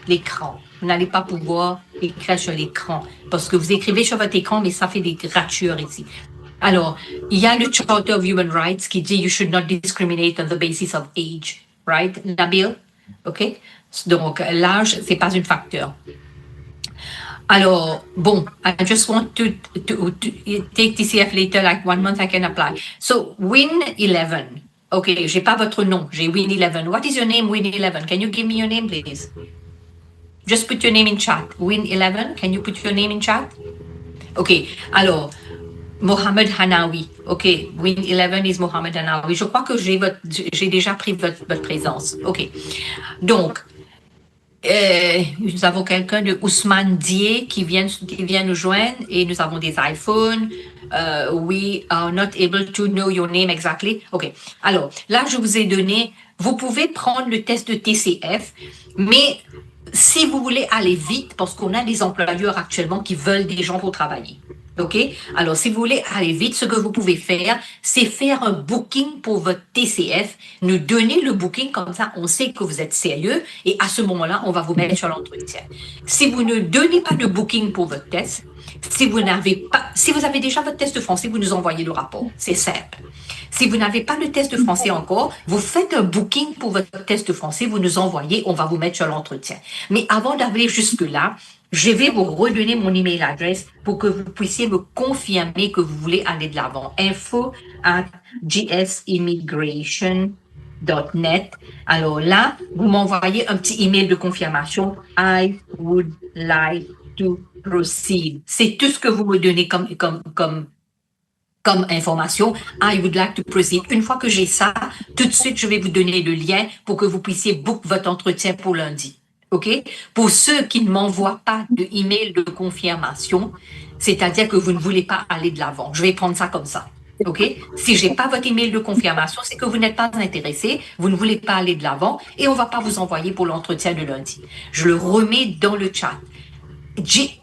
l'écran. Vous n'allez pas pouvoir écrire sur l'écran parce que vous écrivez sur votre écran, mais ça fait des ratures ici. Alors, il y a le Charter of Human Rights qui dit you should not discriminate on the basis of age, right, Nabil? OK? Donc, l'âge, c'est pas un facteur. Alors, bon, I just want to take TCF later, like 1 month I can apply. So, Win11. Okay, j'ai pas votre nom, j'ai Win11. What is your name, Win11? Can you give me your name, please? Just put your name in chat. Win11, can you put your name in chat? Okay, alors, Mohamed Hanawi. OK, Win11 is Mohamed Hanawi. Je crois que j'ai déjà pris votre présence. OK. Donc, nous avons quelqu'un de Ousmane Dié qui vient nous joindre et nous avons des iPhones. We are not able to know your name exactly. OK. Alors, là, je vous ai donné, vous pouvez prendre le test de TCF, mais si vous voulez aller vite, parce qu'on a des employeurs actuellement qui veulent des gens pour travailler. OK? Alors, si vous voulez aller vite, ce que vous pouvez faire, c'est faire un booking pour votre TCF, nous donner le booking, comme ça, on sait que vous êtes sérieux, et à ce moment-là, on va vous mettre sur l'entretien. Si vous ne donnez pas de booking pour votre test, si vous avez déjà votre test de français, vous nous envoyez le rapport. C'est simple. Si vous n'avez pas le test de français encore, vous faites un booking pour votre test de français, vous nous envoyez, on va vous mettre sur l'entretien. Mais avant d'arriver jusque-là, je vais vous redonner mon email adresse pour que vous puissiez me confirmer que vous voulez aller de l'avant. info@gsimmigration.net. Alors là, vous m'envoyez un petit email de confirmation. I would like to proceed. C'est tout ce que vous me donnez comme information. I would like to proceed. Une fois que j'ai ça, tout de suite, je vais vous donner le lien pour que vous puissiez book votre entretien pour lundi. OK? Pour ceux qui ne m'envoient pas de email de confirmation, c'est-à-dire que vous ne voulez pas aller de l'avant. Je vais prendre ça comme ça. OK? Si j'ai pas votre email de confirmation, c'est que vous n'êtes pas intéressé, vous ne voulez pas aller de l'avant et on va pas vous envoyer pour l'entretien de lundi. Je le remets dans le chat.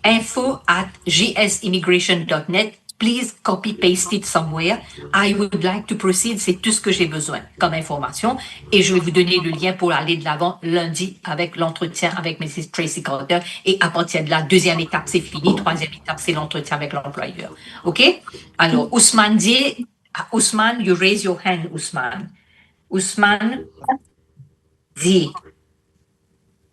info@gsimmigration.net. Please copy paste it somewhere. I would like to proceed. C'est tout ce que j'ai besoin comme information et je vais vous donner le lien pour aller de l'avant lundi avec l'entretien avec Mrs. Tracy Carter et à partir de là, deuxième étape c'est fini, troisième étape c'est l'entretien avec l'employeur. OK? Alors Ousmane dit, Ousmane, you raise your hand, Ousmane. Ousmane dit,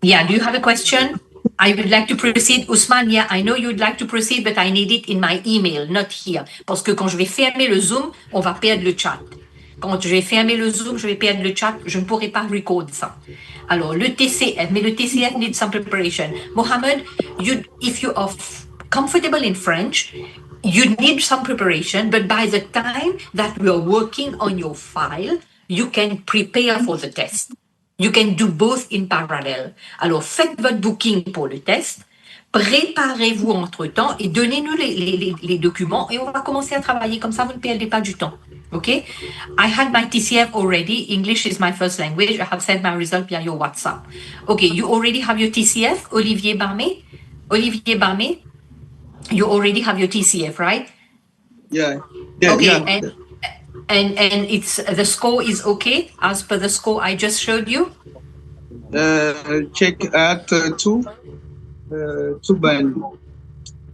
yeah, do you have a question? I would like to proceed. Ousmane, yeah, I know you'd like to proceed, but I need it in my email, not here. Parce que quand je vais fermer le Zoom, on va perdre le chat. Quand je vais fermer le Zoom, je vais perdre le chat. Je ne pourrai pas record ça. Alors, le TCF, mais le TCF needs some preparation. Mohamed, if you are comfortable in French, you need some preparation, but by the time that we are working on your file, you can prepare for the test. You can do both in parallel. Alors, faites votre booking pour le test, préparez-vous entre-temps et donnez-nous les documents et on va commencer à travailler. Comme ça, vous ne perdez pas du temps. OK? I had my TCF already. English is my first language. I have sent my result via your WhatsApp. OK, you already have your TCF, Olivier Barmé? Olivier Barmé, you already have your TCF, right? Yeah. Okay, Yeah. And it's the score is okay as per the score I just showed you. Check at two band.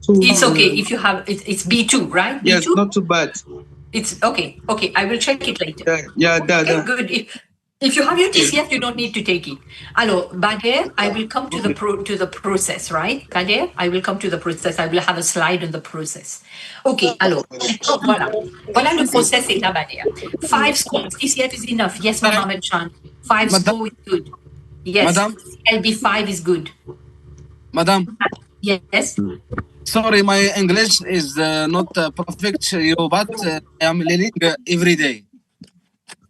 It's okay if you have it's B2, right? Yes, B2? not too bad. It's okay. Okay, I will check it later. Yeah, Okay, good. If you have your TCF, you don't need to take it. Alors, Bader, I will come to the process, right? Bader, I will come to the process. I will have a slide on the process. Okay, alors, voilà. Voilà le process est là, Bader. 5 scores. TCF is enough. Yes, Mohammed Chan. 5 score is good. Yes. Madam? LB5 is good. Madam, Yes. sorry, my English is not perfect, but I am learning every day.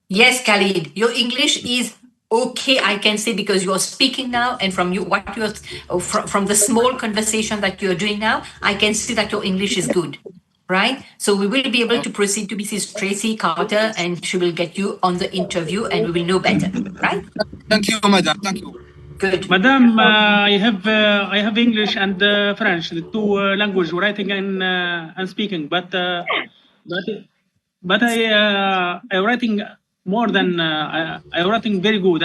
Yes, Khalid, your English is okay, I can say, because you are speaking now, and from from the small conversation that you are doing now, I can see that your English is good, right? So we will be able to proceed to Mrs. Tracy Carter, and she will get you on the interview, and we will know better, right? Thank you, madam. Thank you. Good. Madam, I have English and French, the two language writing and speaking, but I writing more than I writing very good.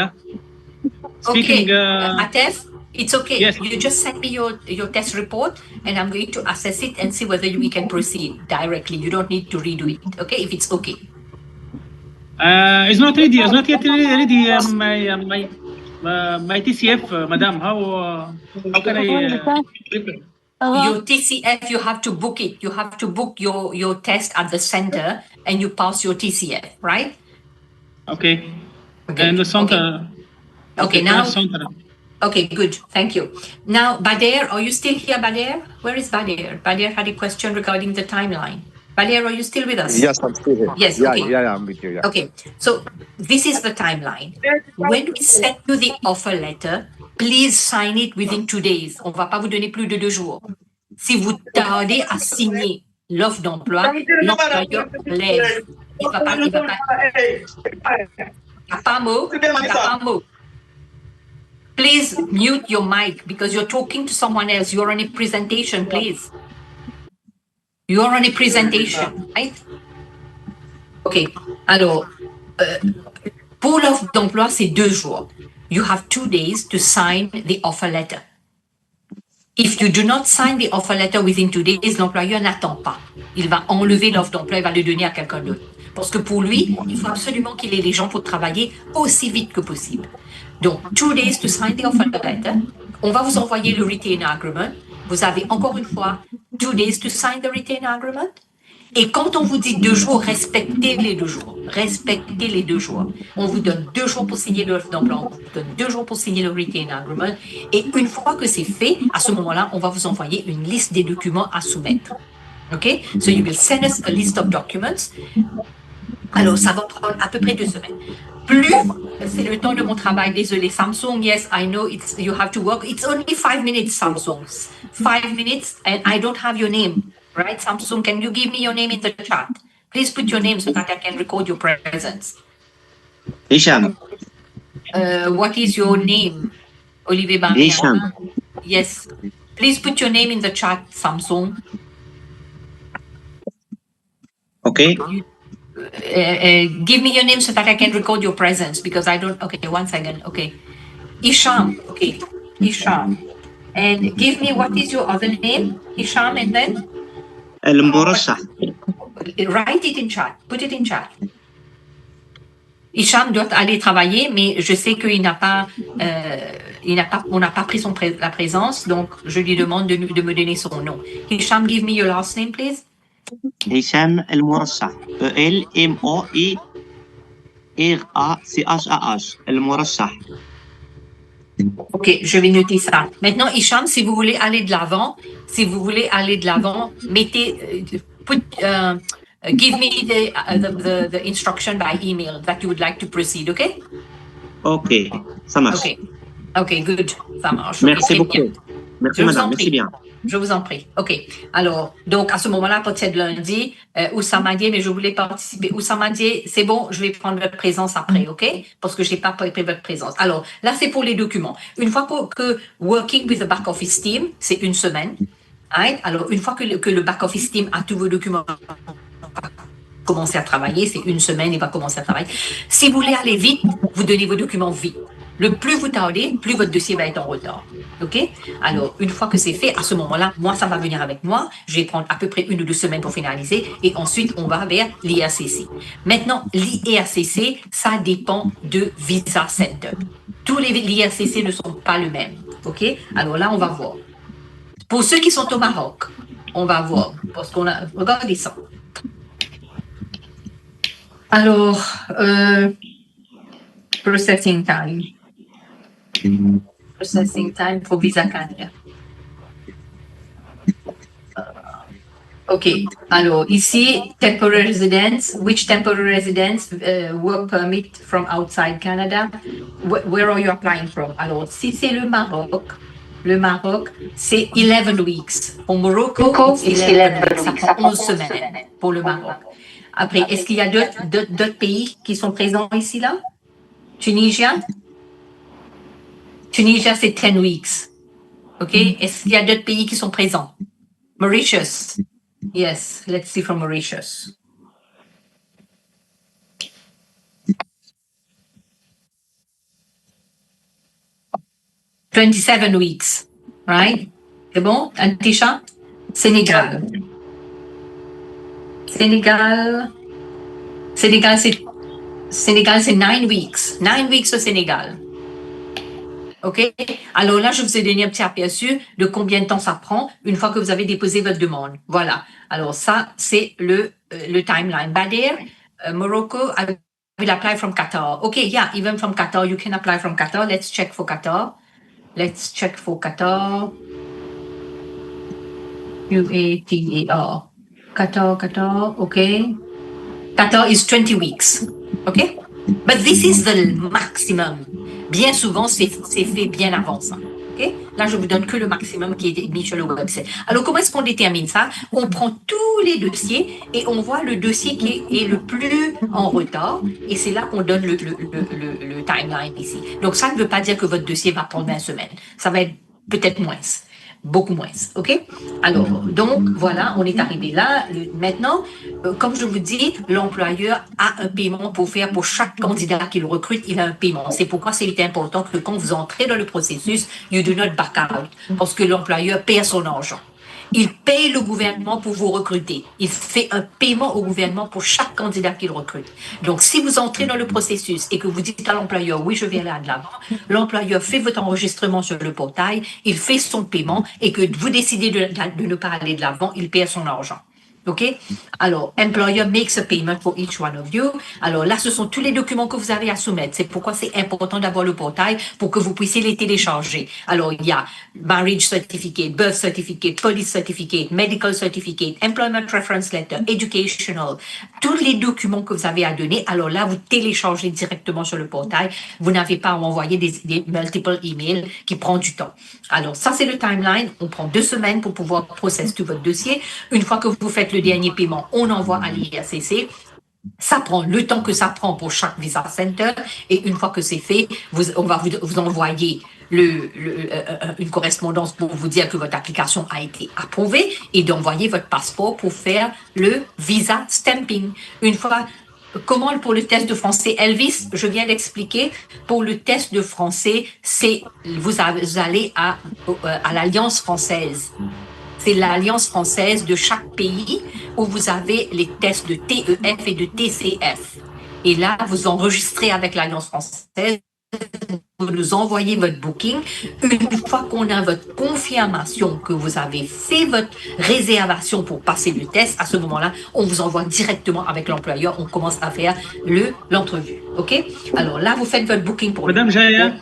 Speaking. Okay, Atef, it's okay. Yes. You just send me your test report, and I'm going to assess it and see whether we can proceed directly. You don't need to redo it, okay? If it's okay. It's not ready. It's not yet ready. My TCF, madam. How can I? Your TCF, you have to book it. You have to book your test at the center, and you pass your TCF, right? Okay. Okay. And the center. Okay, now. Center. Okay, good. Thank you. Now, Bader, are you still here, Bader? Where is Bader? Bader had a question regarding the timeline. Bader, are you still with us? Yes, I'm still here. Yes, Yeah, okay. yeah, I'm with you. Yeah. Okay, so this is the timeline. When we send you the offer letter, please sign it within 2 days. On ne va pas vous donner plus de 2 jours. Si vous tardez à signer l'offre d'emploi, l'employeur lève. Il va pas. Please mute your mic because you're talking to someone else. You're on a presentation, please. You're on a presentation, right? Okay. Alors, pour l'offre d'emploi, c'est 2 jours. You have 2 days to sign the offer letter. If you do not sign the offer letter within 2 days, l'employeur n'attend pas. Il va enlever l'offre d'emploi et va le donner à quelqu'un d'autre. Parce que pour lui, il faut absolument qu'il ait les gens pour travailler aussi vite que possible. Donc, 2 days to sign the offer letter. On va vous envoyer le retainer agreement. Vous avez encore une fois 2 days to sign the retainer agreement. Et quand on vous dit 2 jours, respectez les 2 jours. Respectez les 2 jours. On vous donne 2 jours pour signer l'offre d'emploi. On vous donne 2 jours pour signer le retainer agreement. Et une fois que c'est fait, à ce moment-là, on va vous envoyer une liste des documents à soumettre. OK? So you will send us a list of documents. Alors, ça va prendre à peu près 2 semaines. plus c'est le temps de mon travail, désolé. Samsung, yes, I know you have to work. It's only 5 minutes, Samsung. 5 minutes, and I don't have your name, right? Samsung, can you give me your name in the chat? Please put your name so that I can record your presence. Hisham. What is your name, Olivier Barrière? Hisham. Yes. Please put your name in the chat, Samsung. Okay. Give me your name so that I can record your presence because I don't. Okay, 1 second. Okay. Isham. Okay. Isham. And give me what is your other name, Isham, and then? المرشح. Write it in chat. Put it in chat. Isham doit aller travailler, mais je sais qu'il n'a pas, on n'a pas pris la présence, donc je lui demande de me donner son nom. Isham, give me your last name, please. هشام المرشح. LMOERACHAH. المرشح. Ok, je vais noter ça. Maintenant, Isham, si vous voulez aller de l'avant, mettez, give me the instruction by email that you would like to proceed, okay? Ok, ça marche. Ok, good, ça marche. Merci okay, beaucoup. Bien. Merci madame, merci bien. Je vous en prie. OK. Alors, donc, à ce moment-là, à partir de lundi, Oussama Dié, mais je voulais participer. Oussama Dié, c'est bon, je vais prendre votre présence après, OK? Parce que je n'ai pas pris votre présence. Alors, là, c'est pour les documents. Une fois que working with the back office team, c'est 1 semaine. Right? Alors, une fois que le back office team a tous vos documents, commencer à travailler, c'est 1 semaine, il va commencer à travailler. Si vous voulez aller vite, vous donnez vos documents vite. Le plus vous tardez, plus votre dossier va être en retard. OK? Alors, une fois que c'est fait, à ce moment-là, moi, ça va venir avec moi. Je vais prendre à peu près 1 ou 2 semaines pour finaliser et ensuite, on va vers l'IRCC. Maintenant, l'IRCC, ça dépend de Visa Center. Tous les l'IRCC ne sont pas le même. OK? Alors là, on va voir. Pour ceux qui sont au Maroc, on va voir. Parce qu'on a... Regardez ça. Alors, processing time. Processing time for Visa Canada. OK. Alors, ici, temporary residence. Which temporary residence work permit from outside Canada? Where are you applying from? Alors, si c'est le Maroc, c'est 11 weeks. Au Morocco, c'est 11 weeks. Ça prend 11 semaines pour le Maroc. Après, est-ce qu'il y a d'autres pays qui sont présents ici, là? Tunisia, c'est 10 weeks. OK? Est-ce qu'il y a d'autres pays qui sont présents? Mauritius. Yes, let's see from Mauritius. $27 weeks, right? C'est bon? Antisha? Sénégal, c'est 9 weeks. 9 weeks au Sénégal. OK? Alors là, je vous ai donné un petit aperçu de combien de temps ça prend une fois que vous avez déposé votre demande. Voilà. Alors ça, c'est le timeline. Bader, Morocco, I will apply from Qatar. OK, yeah, even from Qatar, you can apply from Qatar. Let's check for Qatar. UATAR. Qatar, OK. Qatar is 20 weeks. OK? But this is the maximum. Bien souvent, c'est fait bien avant ça. OK? Là, je vous donne que le maximum qui est mis sur le website. Alors, comment est-ce qu'on détermine ça? On prend tous les dossiers et on voit le dossier qui est le plus en retard et c'est là qu'on donne le timeline ici. Donc, ça ne veut pas dire que votre dossier va prendre 20 semaines. Ça va être peut-être moins. Beaucoup moins, OK? Alors, donc, voilà, on est arrivé là. Maintenant, comme je vous dis, l'employeur a un paiement pour faire pour chaque candidat qu'il recrute, il a un paiement. C'est pourquoi c'est important que quand vous entrez dans le processus, you do not back out, parce que l'employeur perd son argent. Il paye le gouvernement pour vous recruter. Il fait un paiement au gouvernement pour chaque candidat qu'il recrute. Donc, si vous entrez dans le processus et que vous dites à l'employeur, oui, je vais aller de l'avant, l'employeur fait votre enregistrement sur le portail, il fait son paiement et que vous décidez de ne pas aller de l'avant, il perd son argent. OK? Alors, employer makes a payment for each one of you. Alors là, ce sont tous les documents que vous avez à soumettre. C'est pourquoi c'est important d'avoir le portail pour que vous puissiez les télécharger. Alors, il y a marriage certificate, birth certificate, police certificate, medical certificate, employment reference letter, educational. Tous les documents que vous avez à donner. Alors là, vous téléchargez directement sur le portail. Vous n'avez pas à envoyer des multiple emails qui prend du temps. Alors, ça, c'est le timeline. On prend 2 semaines pour pouvoir processer tout votre dossier. Une fois que vous faites le dernier paiement, on envoie à l'IRCC. Ça prend le temps que ça prend pour chaque Visa Center. Et une fois que c'est fait, on va vous envoyer une correspondance pour vous dire que votre application a été approuvée et d'envoyer votre passeport pour faire le Visa Stamping. Une fois... Comment pour le test de français? Elvis, je viens d'expliquer. Pour le test de français, vous allez à l'Alliance française. C'est l'Alliance française de chaque pays où vous avez les tests de TEF et de TCF. Et là, vous enregistrez avec l'Alliance française. Vous nous envoyez votre booking. Une fois qu'on a votre confirmation que vous avez fait votre réservation pour passer le test, à ce moment-là, on vous envoie directement avec l'employeur. On commence à faire l'entrevue. OK? Alors là, vous faites votre booking pour... Madame Jaya,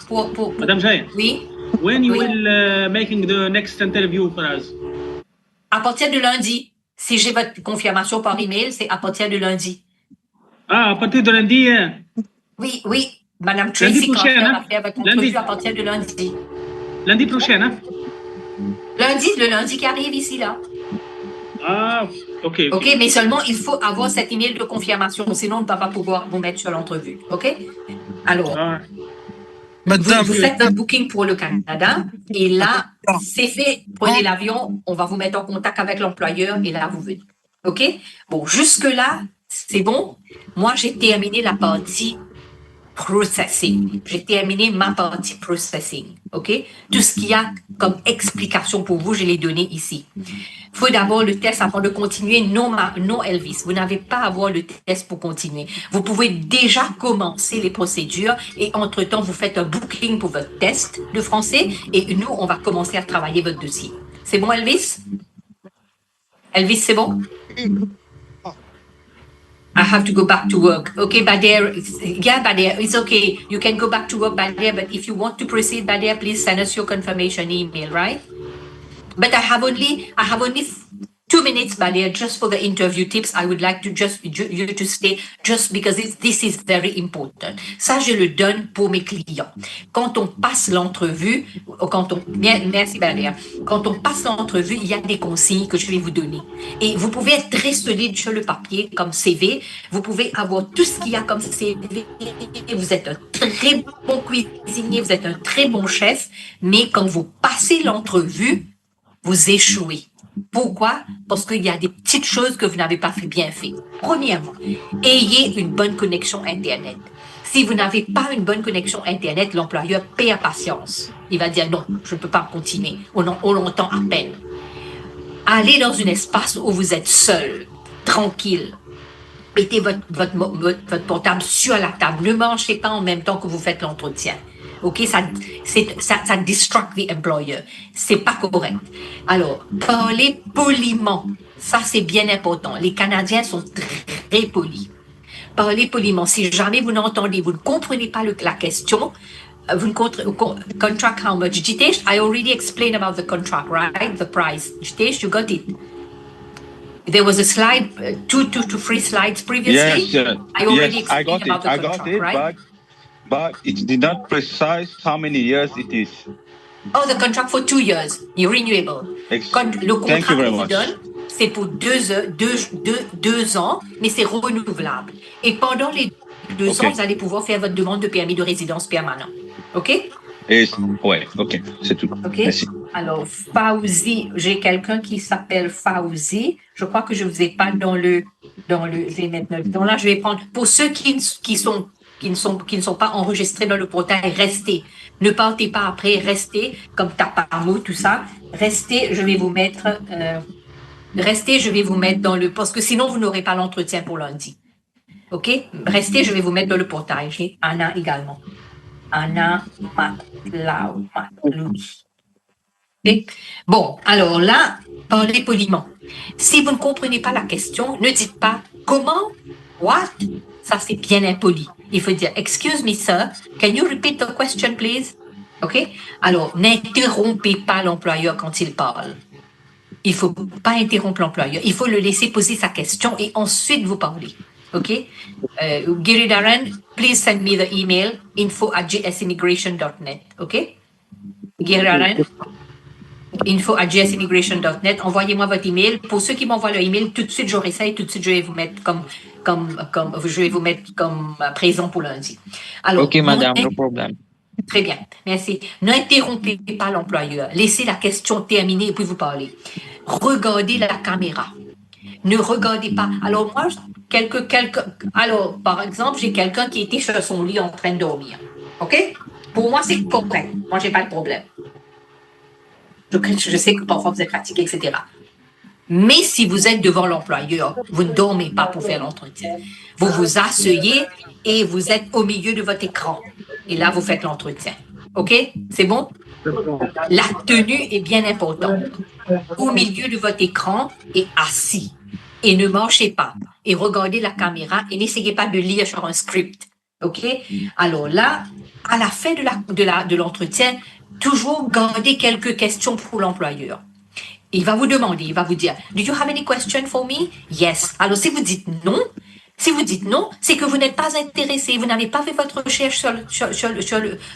Madame Jaya. Oui? When you will making the next interview for us? À partir de lundi. Si j'ai votre confirmation par email, c'est à partir de lundi. Ah, à partir de lundi? Oui, oui. Madame Tracy va faire votre entrevue à partir de lundi. Lundi prochain, hein? Le lundi qui arrive ici, là. Ah, OK. OK, mais seulement, il faut avoir cet email de confirmation, sinon on ne va pas pouvoir vous mettre sur l'entrevue. OK? Alors, vous faites un booking pour le Canada, et là, c'est fait, prenez l'avion, on va vous mettre en contact avec l'employeur, et là, vous venez. OK? Bon, jusque-là, c'est bon. Moi, j'ai terminé la partie processing. J'ai terminé ma partie processing. OK? Tout ce qu'il y a comme explication pour vous, je l'ai donné ici. Il faut d'abord le test avant de continuer. Non, Elvis, vous n'avez pas à avoir le test pour continuer. Vous pouvez déjà commencer les procédures et entre-temps, vous faites un booking pour votre test de français et nous, on va commencer à travailler votre dossier. C'est bon, Elvis? Elvis, c'est bon? I have to go back to work. Okay, Bader. Yeah, Bader, it's okay. You can go back to work, Bader, but if you want to proceed, Bader, please send us your confirmation email, right? But I have only 2 minutes, Bader, just for the interview tips. I would like to you to stay just because this is very important. Ça, je le donne pour mes clients. Quand on passe l'entrevue, merci, Bader. Quand on passe l'entrevue, il y a des consignes que je vais vous donner. Et vous pouvez être très solide sur le papier comme CV. Vous pouvez avoir tout ce qu'il y a comme CV. Vous êtes un très bon cuisinier, vous êtes un très bon chef. Mais quand vous passez l'entrevue, vous échouez. Pourquoi? Parce qu'il y a des petites choses que vous n'avez pas bien fait. Premièrement, ayez une bonne connexion Internet. Si vous n'avez pas une bonne connexion Internet, l'employeur perd patience. Il va dire non, je ne peux pas continuer. On l'entend à peine. Allez dans un espace où vous êtes seul, tranquille. Mettez votre portable sur la table. Ne mangez pas en même temps que vous faites l'entretien. OK, ça distract the employer. C'est pas correct. Alors, parlez poliment. Ça, c'est bien important. Les Canadiens sont très polis. Parlez poliment. Si jamais vous n'entendez, vous ne comprenez pas la question, contract how much? Jitesh, I already explained about the contract, right? The price. Jitesh, you got it. There was a slide, two to three slides previously. Yes, I already I got explained it. about the contract, right? But it did not precise how many years it is. Oh, the contract for 2 years, renewable. Le contrat qu'on vous donne, c'est pour 2 ans, mais c'est renouvelable. Et pendant les 2 ans, vous allez pouvoir faire votre demande de permis de résidence permanent. OK? Ouais, OK, c'est tout. OK? Merci. Alors, Fauzi, j'ai quelqu'un qui s'appelle Fauzi. Je crois que je ne vous ai pas dans le. Je vais mettre donc là, je vais prendre. Pour ceux qui ne sont pas enregistrés dans le portail, restez. Ne partez pas après, restez, comme Tapamo, tout ça. Restez, je vais vous mettre dans le... Parce que sinon, vous n'aurez pas l'entretien pour lundi. OK? Restez, je vais vous mettre dans le portail. J'ai Anna également. Anna Matlaoui. Ok. Bon, alors là, parlez poliment. Si vous ne comprenez pas la question, ne dites pas comment, what. Ça, c'est bien impoli. Il faut dire, excuse me, sir, can you repeat the question, please? OK? Alors, n'interrompez pas l'employeur quand il parle. Il ne faut pas interrompre l'employeur. Il faut le laisser poser sa question et ensuite vous parler. OK? Giridharan, please send me the email info@gsimmigration.net. OK? Giridharan, info@gsimmigration.net. Envoyez-moi votre email. Pour ceux qui m'envoient leur email, tout de suite, j'aurai ça et tout de suite, je vais vous mettre comme présent pour lundi. Alors, Ok, madame, no problem. Très bien, merci. N'interrompez pas l'employeur. Laissez la question terminer et puis vous parlez. Regardez la caméra. Ne regardez pas. Alors moi, alors, par exemple, j'ai quelqu'un qui était sur son lit en train de dormir. OK? Pour moi, c'est correct. Moi, j'ai pas de problème. Je sais que parfois vous êtes fatigué, etc. Mais si vous êtes devant l'employeur, vous ne dormez pas pour faire l'entretien. Vous vous asseyez et vous êtes au milieu de votre écran. Et là, vous faites l'entretien. OK? C'est bon? La tenue est bien importante. Au milieu de votre écran et assis. Et ne marchez pas. Et regardez la caméra et n'essayez pas de lire sur un script. OK? Alors là, à la fin de l'entretien, toujours gardez quelques questions pour l'employeur. Il va vous demander, il va vous dire, do you have any question for me? Yes. Alors, si vous dites non, c'est que vous n'êtes pas intéressé, vous n'avez pas fait votre recherche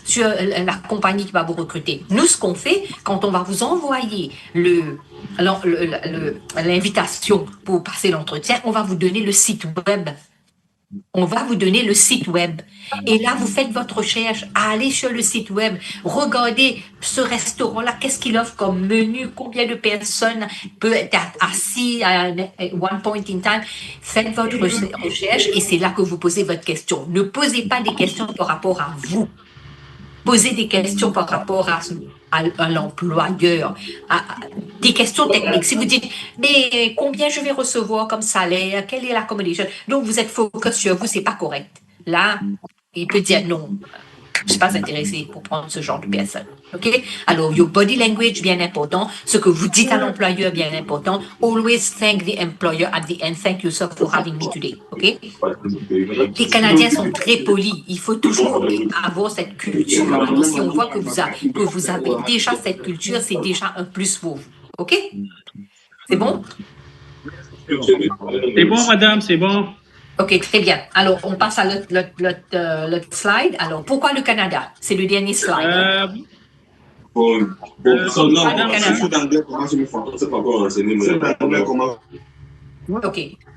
sur la compagnie qui va vous recruter. Nous, ce qu'on fait, quand on va vous envoyer l'invitation pour passer l'entretien, on va vous donner le site web. On va vous donner le site web. Et là, vous faites votre recherche, allez sur le site web, regardez ce restaurant-là, qu'est-ce qu'il offre comme menu, combien de personnes peuvent être assis à one point in time. Faites votre recherche et c'est là que vous posez votre question. Ne posez pas des questions par rapport à vous. Posez des questions par rapport à l'employeur, des questions techniques. Si vous dites, mais combien je vais recevoir comme salaire, quelle est l'accommodation? Donc, vous êtes focus sur vous, c'est pas correct. Là, il peut dire non, je ne suis pas intéressé pour prendre ce genre de personne. OK? Alors, your body language, bien important. Ce que vous dites à l'employeur, bien important. Always thank the employer at the end. Thank you, sir, for having me today. OK? Les Canadiens sont très polis. Il faut toujours avoir cette culture. Alors, si on voit que vous avez déjà cette culture, c'est déjà un plus pour vous. OK? C'est bon? C'est bon, madame, c'est bon. OK, très bien. Alors, on passe à l'autre slide. Alors, pourquoi le Canada? C'est le dernier slide. OK.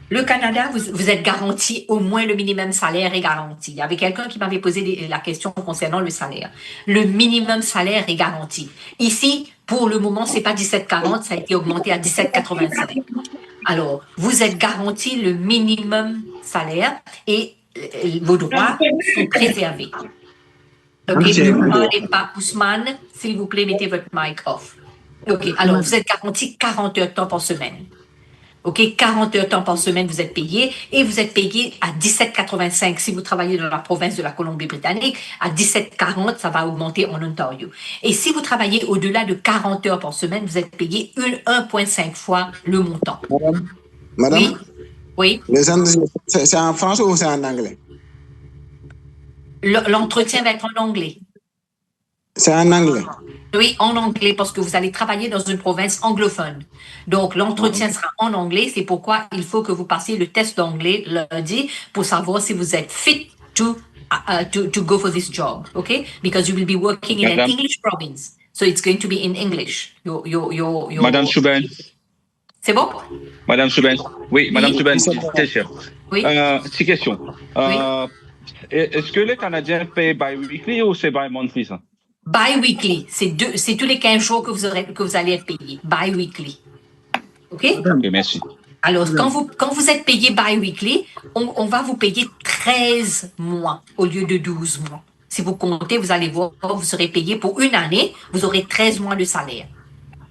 Le Canada, vous êtes garanti, au moins le minimum salaire est garanti. Il y avait quelqu'un qui m'avait posé la question concernant le salaire. Le minimum salaire est garanti. Ici, pour le moment, c'est pas 17,40, ça a été augmenté à 17,85. Alors, vous êtes garanti le minimum salaire et vos droits sont préservés. OK, ne parlez pas, Ousmane, s'il vous plaît, mettez votre mic off. OK, alors vous êtes garanti 40 heures de temps par semaine. OK, 40 heures de temps par semaine, vous êtes payé et vous êtes payé à 17,85 si vous travaillez dans la province de la Colombie-Britannique. À 17,40, ça va augmenter en Ontario. Et si vous travaillez au-delà de 40 heures par semaine, vous êtes payé 1,5 fois le montant. Madame? Oui? C'est en français ou c'est en anglais? L'entretien va être en anglais. C'est en anglais? Oui, en anglais, parce que vous allez travailler dans une province anglophone. Donc, l'entretien sera en anglais. C'est pourquoi il faut que vous passiez le test d'anglais lundi pour savoir si vous êtes fit to go for this job, okay? Because you will be working in an English province. So, it's going to be in English. Madame Souben. C'est bon? Madame Souben. Oui, Madame Souben, c'est sûr. Oui. Petite question. Est-ce que les Canadiens paient bi-weekly ou c'est bi-monthly, ça? Bi-weekly, c'est tous les 15 jours que vous allez être payé. Bi-weekly. OK? OK, merci. Alors, quand vous êtes payé bi-weekly, on va vous payer 13 mois au lieu de 12 mois. Si vous comptez, vous allez voir, vous serez payé pour une année, vous aurez 13 mois de salaire.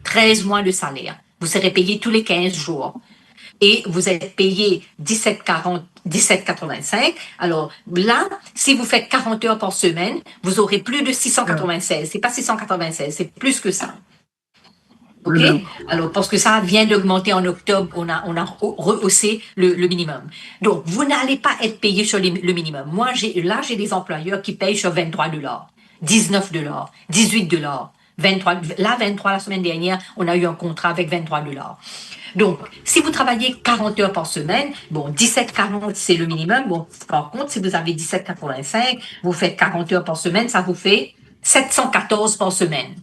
13 mois de salaire. Vous serez payé tous les 15 jours. Et vous êtes payé 17,85. Alors là, si vous faites 40 heures par semaine, vous aurez plus de 696. C'est pas 696, c'est plus que ça. OK? Alors, parce que ça vient d'augmenter en octobre, on a rehaussé le minimum. Donc, vous n'allez pas être payé sur le minimum. Moi, j'ai des employeurs qui payent sur $23, $19, $18, 23. Là, 23, la semaine dernière, on a eu un contrat avec $23. Donc, si vous travaillez 40 heures par semaine, bon, 17,40, c'est le minimum. Bon, par contre, si vous avez 17,85, vous faites 40 heures par semaine, ça vous fait 714 par semaine.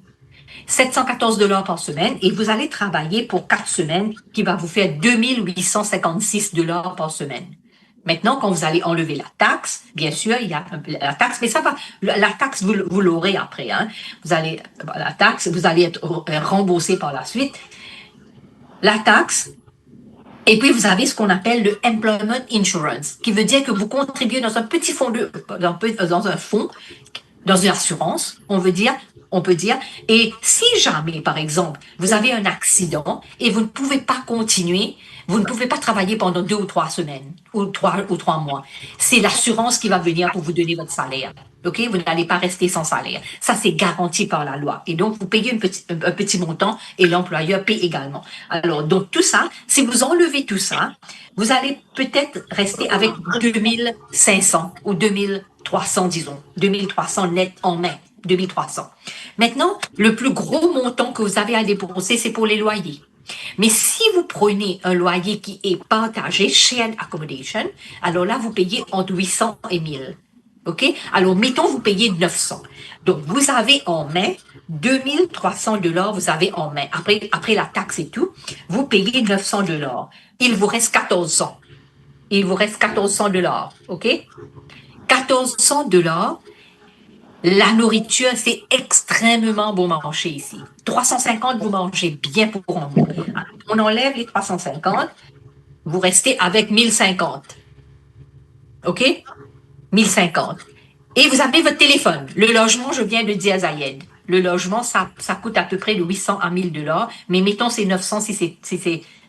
$714 par semaine et vous allez travailler pour 4 semaines qui va vous faire $2,856 par semaine. Maintenant, quand vous allez enlever la taxe, bien sûr, il y a la taxe, mais ça va, la taxe, vous l'aurez après, hein. La taxe, vous allez être remboursé par la suite. La taxe, et puis vous avez ce qu'on appelle le Employment Insurance, qui veut dire que vous contribuez dans un petit fonds, dans un fonds, dans une assurance, on peut dire, et si jamais, par exemple, vous avez un accident et vous ne pouvez pas continuer, vous ne pouvez pas travailler pendant 2 ou 3 semaines, ou 3 mois, c'est l'assurance qui va venir pour vous donner votre salaire. OK? Vous n'allez pas rester sans salaire. Ça, c'est garanti par la loi. Et donc, vous payez un petit montant et l'employeur paye également. Alors, donc, tout ça, si vous enlevez tout ça, vous allez peut-être rester avec 2,500 ou 2,300, disons. 2,300 net en main. 2,300. Maintenant, le plus gros montant que vous avez à débourser, c'est pour les loyers. Mais si vous prenez un loyer qui est partagé, shared accommodation, alors là, vous payez entre 800 et 1000. OK? Alors, mettons, vous payez 900. Donc, vous avez en main $2,300, vous avez en main. Après la taxe et tout, vous payez $900. Il vous reste 1400. Il vous reste $1,400. OK? $1,400. La nourriture, c'est extrêmement bon manger ici. 350, vous mangez bien pour un mois. On enlève les 350, vous restez avec 1050. OK? 1050. Et vous avez votre téléphone. Le logement, je viens de dire à Zayed. Le logement, ça coûte à peu près de 800 à $1,000, mais mettons c'est 900 si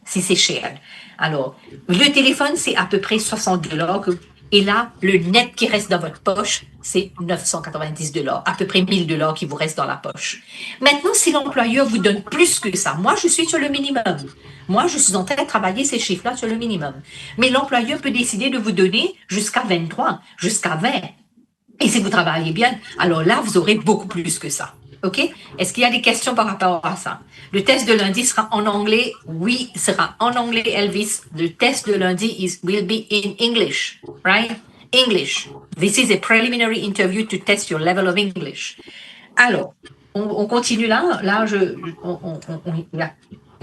c'est cher. Alors, le téléphone, c'est à peu près $60. Et là, le net qui reste dans votre poche, c'est $990, à peu près $1,000 qui vous reste dans la poche. Maintenant, si l'employeur vous donne plus que ça, moi, je suis sur le minimum. Moi, je suis en train de travailler ces chiffres-là sur le minimum. Mais l'employeur peut décider de vous donner jusqu'à 23, jusqu'à 20. Et si vous travaillez bien, alors là, vous aurez beaucoup plus que ça. OK? Est-ce qu'il y a des questions par rapport à ça? Le test de lundi sera en anglais. Oui, sera en anglais, Elvis. Le test de lundi will be in English, right? English. This is a preliminary interview to test your level of English. Alors, on continue là. Là,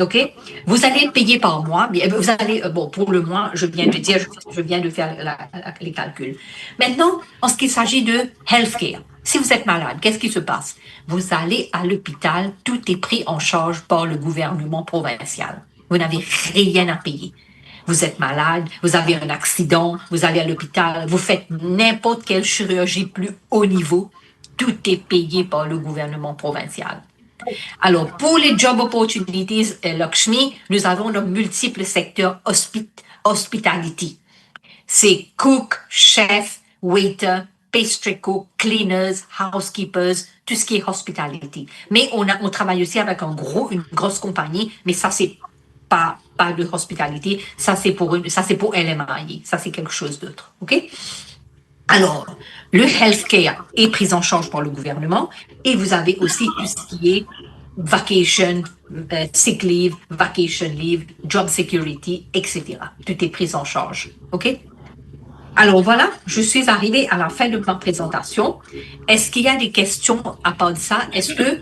OK? Vous allez payer par mois. Vous allez, pour le mois, je viens de faire les calculs. Maintenant, en ce qui s'agit de healthcare, si vous êtes malade, qu'est-ce qui se passe? Vous allez à l'hôpital, tout est pris en charge par le gouvernement provincial. Vous n'avez rien à payer. Vous êtes malade, vous avez un accident, vous allez à l'hôpital, vous faites n'importe quelle chirurgie plus haut niveau, tout est payé par le gouvernement provincial. Alors, pour les job opportunities, Lakshmi, nous avons de multiples secteurs hospitality. C'est cook, chef, waiter, pastry cook, cleaners, housekeepers, tout ce qui est hospitality. Mais on travaille aussi avec une grosse compagnie, mais ça, c'est pas de hospitality, ça c'est pour LMI, ça c'est quelque chose d'autre. OK? Alors, le healthcare est pris en charge par le gouvernement et vous avez aussi tout ce qui est vacation, sick leave, vacation leave, job security, etc. Tout est pris en charge. OK? Alors voilà, je suis arrivée à la fin de ma présentation. Est-ce qu'il y a des questions à part de ça? Est-ce que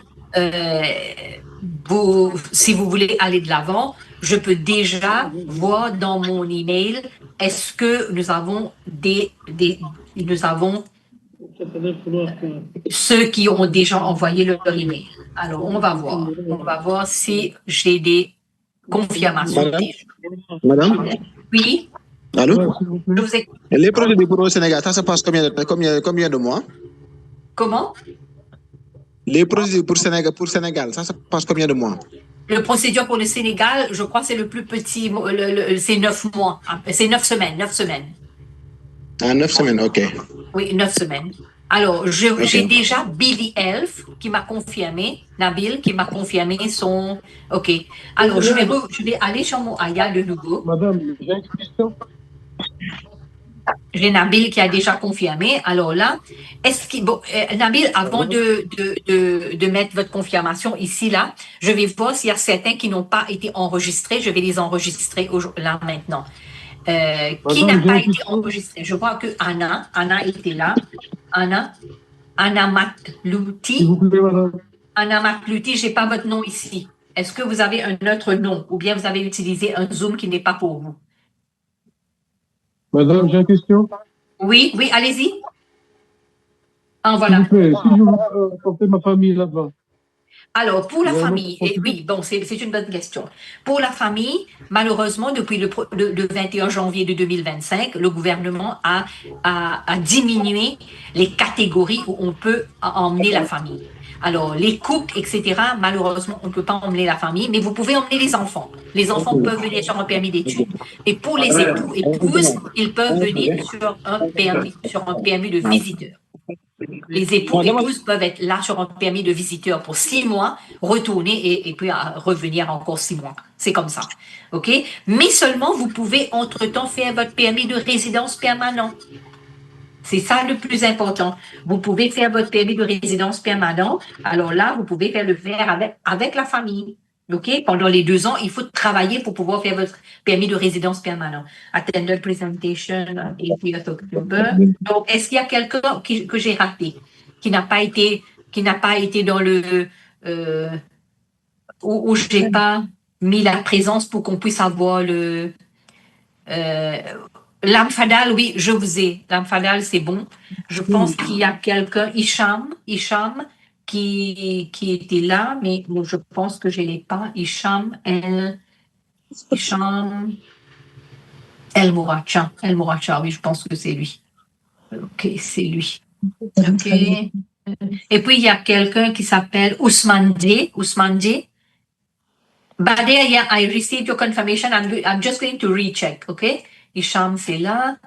si vous voulez aller de l'avant, je peux déjà voir dans mon email, est-ce que nous avons ceux qui ont déjà envoyé leur email. Alors, on va voir si j'ai des confirmations. Madame? Oui? Allô? Je vous écoute. Les procédures pour le Sénégal, ça se passe combien de mois? Comment? Les procédures pour Sénégal, ça se passe combien de mois? Le procédure pour le Sénégal, je crois que c'est le plus petit, c'est 9 mois. C'est 9 semaines, 9 semaines. Ah, 9 semaines, OK. Oui, 9 semaines. Alors, j'ai déjà Billy Elf qui m'a confirmé, Nabil qui m'a confirmé son... OK. Alors, je vais aller sur mon Aya de nouveau. Madame, j'ai une question. J'ai Nabil qui a déjà confirmé. Alors là, Nabil, avant de mettre votre confirmation ici, là, je vais voir s'il y a certains qui n'ont pas été enregistrés. Je vais les enregistrer là maintenant. Qui n'a pas été enregistré? Je vois que Anna était là. Anna Matlouti. S'il vous plaît, madame. Anna Matlouti, je n'ai pas votre nom ici. Est-ce que vous avez un autre nom ou bien vous avez utilisé un Zoom qui n'est pas pour vous? Madame, j'ai une question. Oui, allez-y. Voilà. S'il vous plaît, si je veux porter ma famille là-bas. Alors, pour la famille, oui, bon, c'est une bonne question. Pour la famille, malheureusement, depuis le 21 janvier de 2025, le gouvernement a diminué les catégories où on peut emmener la famille. Alors, les couples, etc., malheureusement, on ne peut pas emmener la famille, mais vous pouvez emmener les enfants. Les enfants peuvent venir sur un permis d'études. Et pour les époux, épouses, ils peuvent venir sur un permis de visiteur. Les époux et épouses peuvent être là sur un permis de visiteur pour 6 mois, retourner et puis revenir encore 6 mois. C'est comme ça. OK? Mais seulement, vous pouvez entre-temps faire votre permis de résidence permanent. C'est ça le plus important. Vous pouvez faire votre permis de résidence permanent. Alors là, vous pouvez faire le faire avec la famille. OK? Pendant les 2 ans, il faut travailler pour pouvoir faire votre permis de résidence permanent. Attended presentation, 8th October. Donc, est-ce qu'il y a quelqu'un que j'ai raté, qui n'a pas été dans le... où je n'ai pas mis la présence pour qu'on puisse avoir le... L'âme fatale, oui, je vous ai. L'âme fatale, c'est bon. Je pense qu'il y a quelqu'un, Hicham, qui était là, mais bon, je pense que je ne l'ai pas. Hicham El Mouracha, oui, je pense que c'est lui. OK, c'est lui. OK. Et puis, il y a quelqu'un qui s'appelle Ousmane J. Bader, yeah, I received your confirmation. I'm just going to recheck, OK? Hicham, c'est là.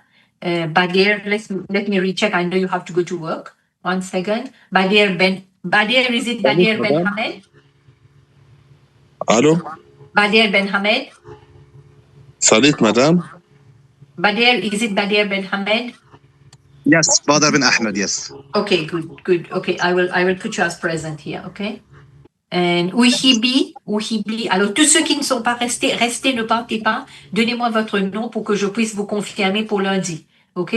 Bader, let me recheck. I know you have to go to work. 1 second. Bader, is it Bader Ben Hamed? Allô? Bader Ben Hamed? Salut, madame. Bader, is it Bader Ben Hamed? Yes, Bader Ben Ahmed, yes. Okay, good. Okay, I will put you as present here, okay? And Ouhibi. Alors, tous ceux qui ne sont pas restés, ne partez pas. Donnez-moi votre nom pour que je puisse vous confirmer pour lundi, ok?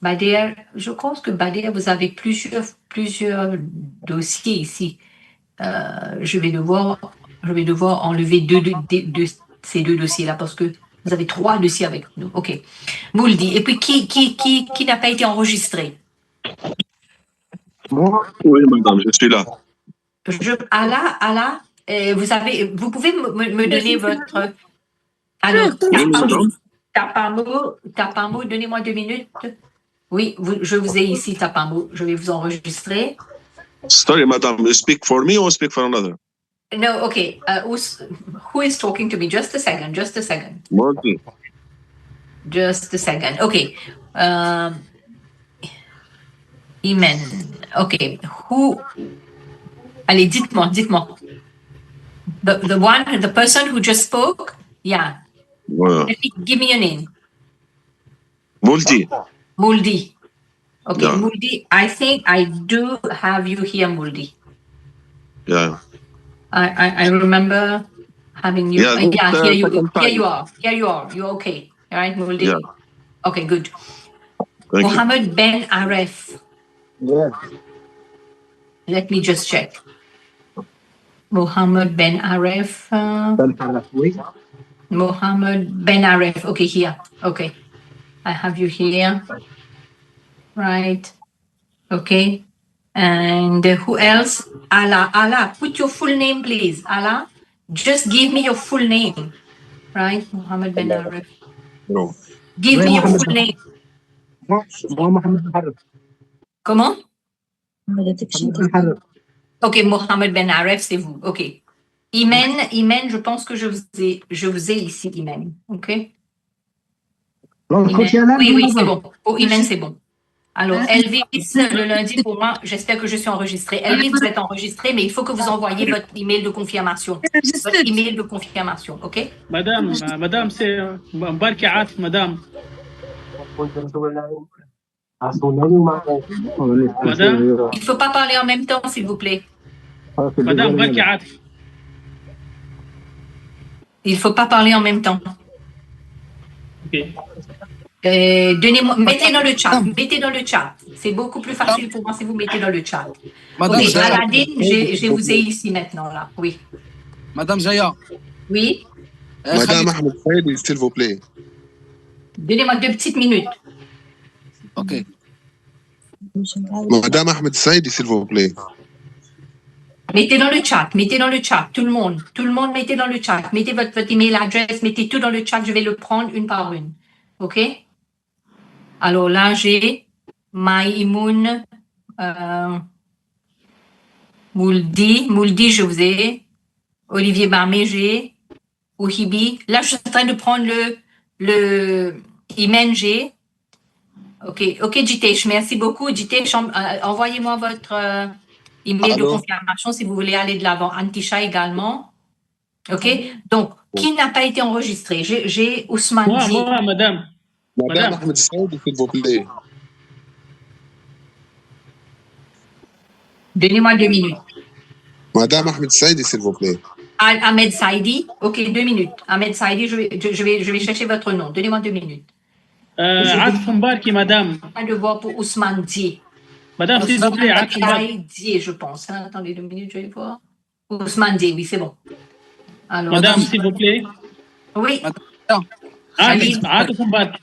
Bader, je pense que Bader, vous avez plusieurs dossiers ici. Je vais devoir enlever ces 2 dossiers-là parce que vous avez 3 dossiers avec nous. OK. Mouldi. Et puis, qui n'a pas été enregistré? Moi? Oui, madame, je suis là. Allah, vous pouvez me donner votre... Alors, Tapamo, donnez-moi 2 minutes. Oui, je vous ai ici, Tapamo. Je vais vous enregistrer. Sorry, madame, you speak for me or speak for another? No, okay. Who is talking to me? Just a second. Morty. Just a second. Okay. Imen. Okay. Who? Allez, dites-moi. The person who just spoke? Yeah. Give me your name. Multi. Muldi. Okay, Yeah. Muldi. I think I do have you here, Muldi. Yeah. I remember having you. Yeah, Here you are. You're okay. All right, Muldi? Yeah. Okay, good. Thank you. Mohammed Ben Aref. Yes. Let me just check. Mohammed Ben Aref. Mohammed Ben Aref. Okay, here. Okay. I have you here. Right. Okay. And who else? Allah, put your full name, please. Allah, just give me your full name. Right? Mohammed Ben Aref. No. Give me your full name. Comment? Ok, Mohammed Ben Aref, c'est vous. Ok. Imen, je pense que je vous ai ici, Imen. Ok? Imen. Oui, c'est bon. Oh, Imen, c'est bon. Alors, Elvis, le lundi, pour moi, j'espère que je suis enregistrée. Elvis, vous êtes enregistré, mais il faut que vous envoyiez votre email de confirmation. Votre email de confirmation, OK? Madame, c'est Mbarki Atif, madame. Madame, il ne faut pas parler en même temps, s'il vous plaît. Madame Mbarki Atif. Il ne faut pas parler en même temps. OK. Donnez-moi, mettez dans le chat. Mettez dans le chat. C'est beaucoup plus facile pour moi si vous mettez dans le chat. Madame OK, Zaya. Aladdin, je vous ai ici maintenant, là. Oui. Madame Zaya. Oui. Madame Ahmed Saidi, s'il vous plaît. Donnez-moi 2 petites minutes. OK. Madame Ahmed Saidi, s'il vous plaît. Mettez dans le chat, tout le monde mettez dans le chat, mettez votre email adresse, mettez tout dans le chat, je vais le prendre une par une, ok? Alors là, j'ai Maïmoun, Mouldi, je vous ai, Olivier Barmé, j'ai, Ouhibi. Là, je suis en train de prendre le Imen, j'ai. Ok, Jitesh, merci beaucoup. Jitesh, envoyez-moi votre email de confirmation si vous voulez aller de l'avant. Antisha également. OK? Donc, qui n'a pas été enregistré? J'ai Ousmane G. Moi, madame. Madame Ahmed Saidi, s'il vous plaît. Donnez-moi 2 minutes. Madame Ahmed Saidi, s'il vous plaît. Ahmed Saidi. OK, 2 minutes. Ahmed Saidi, je vais chercher votre nom. Donnez-moi 2 minutes. Atif Mbarki, madame. Je vais voir pour Ousmane G. Madame, s'il vous plaît, Atif Mbarki. Je pense. Attendez 2 minutes, je vais voir. Ousmane G, oui, c'est bon. Alors, madame, s'il vous plaît. Oui. Atif Mbarki.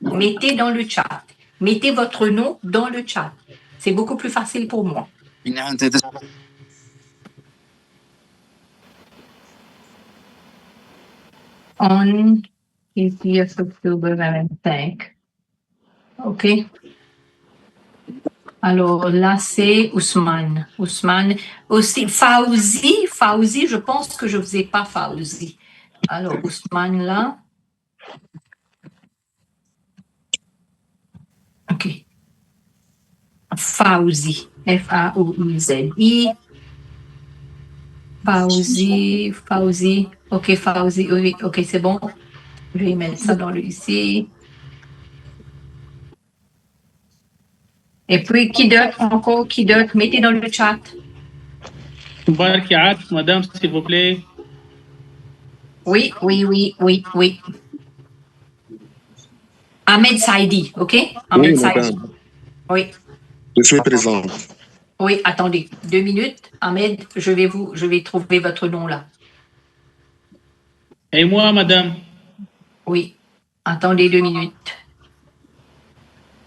Mettez dans le chat. Mettez votre nom dans le chat. C'est beaucoup plus facile pour moi. On 30th October 25. OK. Alors là, c'est Ousmane. Ousmane. Aussi, Fauzi, je pense que je ne vous ai pas Fauzi. Alors, Ousmane là. OK. Fauzi. F-A-O-U-Z-I. Fauzi. OK, Fauzi. Oui, OK, c'est bon. Je vais mettre ça dans le ici. Et puis, qui d'autre encore? Qui d'autre? Mettez dans le chat. Mbarki Atif, madame, s'il vous plaît. Oui. Ahmed Saidi, OK? Ahmed Saidi. Oui. Je suis présent. Oui, attendez, 2 minutes. Ahmed, je vais trouver votre nom là. Et moi, madame. Oui. Attendez 2 minutes.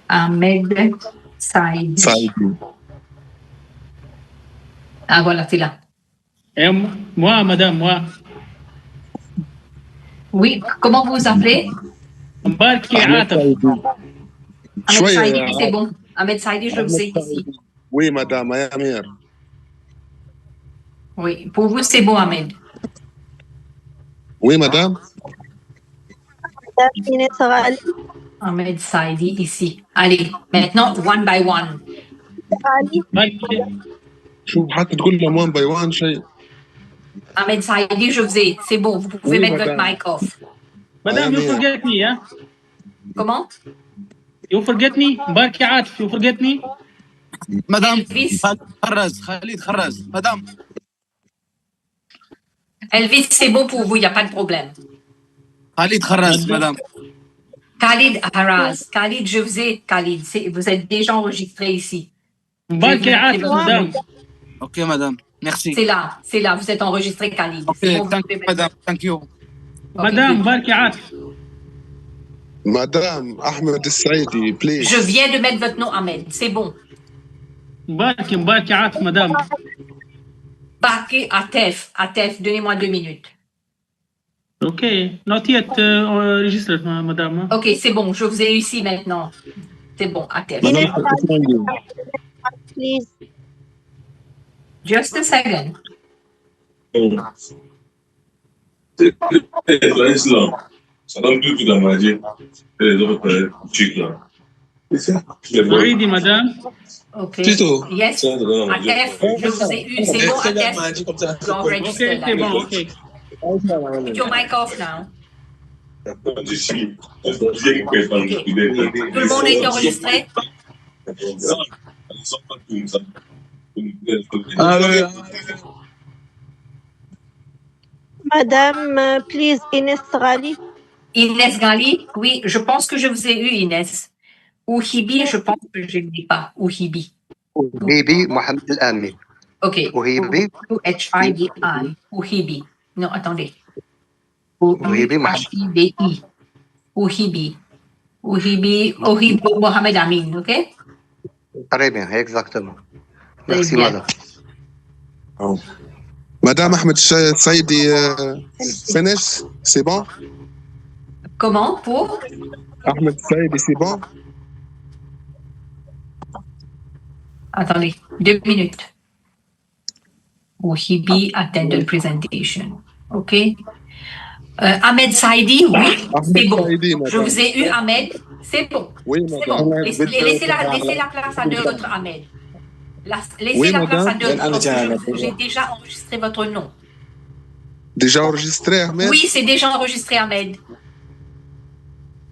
Ahmed Saidi. Ah, voilà, c'est là. Et moi, madame, moi. Oui, comment vous vous appelez? Mbarki Atif. Ahmed Saidi, c'est bon. Ahmed Saidi, je vous ai ici. Oui, madame, I am here. Oui, pour vous, c'est bon, Ahmed. Oui, madame. Ahmed Saidi, ici. Allez, maintenant, one by one. شو حتى تقول لهم one by one شيء. Ahmed Saidi, je vous ai. C'est bon, vous pouvez mettre votre mic off. Madame, you forget me, hein? Comment? You forget me? Mbarki Atif, you forget me? Madame, Khalid Kharraz, madame. Elvis, c'est bon pour vous, il n'y a pas de problème. Khalid Kharraz, madame. Khalid Haraz. Khalid, je vous ai. Khalid, vous êtes déjà enregistré ici. Mbarki Atif, madame. OK, madame. Merci. C'est là, vous êtes enregistré, Khalid. OK, madame, thank you. Madame, Mbarki Atif. Madame Ahmed Saidi, please. Je viens de mettre votre nom, Ahmed. C'est bon. Mbarki Atif, madame. Mbarki Atef. Atef, donnez-moi 2 minutes. OK, not yet registered, madame. OK, c'est bon, je vous ai ici maintenant. C'est bon, Atef. Please. Just a second. Islam. Ça donne tout dans ma vie. Et les autres chics là. Already, madame. Ok. Tito. Yes. Atef, je vous ai eu. C'est bon, Atef. You're registered. Ok, c'est bon, ok. Put your mic off now. Tout le monde est enregistré? Madame, please, Inès Ghali. Inès Ghali, oui, je pense que je vous ai eu, Inès. Ouhibi, je pense que je ne l'ai pas. Ouhibi. Ouhibi Mohamed El-Ami. Ok. Ouhibi. Ouhibi. Ouhibi. Non, attendez. Ouhibi Mohamed. Ouhibi. Ouhibi. Ouhibi Mohamed Amin, ok? Très bien, exactement. Merci, madame. Madame Ahmed Saïdi, finish, c'est bon? Comment? Pour? Ahmed Saïdi, c'est bon? Attendez, 2 minutes. Ouhibi attended presentation. OK? Ahmed Saïdi, oui, c'est bon. Je vous ai eu, Ahmed. C'est bon. Oui, c'est madame. bon. Laissez la place à d'autres, Ahmed. Laissez la place à d'autres. J'ai déjà enregistré votre nom. Déjà enregistré, Ahmed? Oui, c'est déjà enregistré, Ahmed.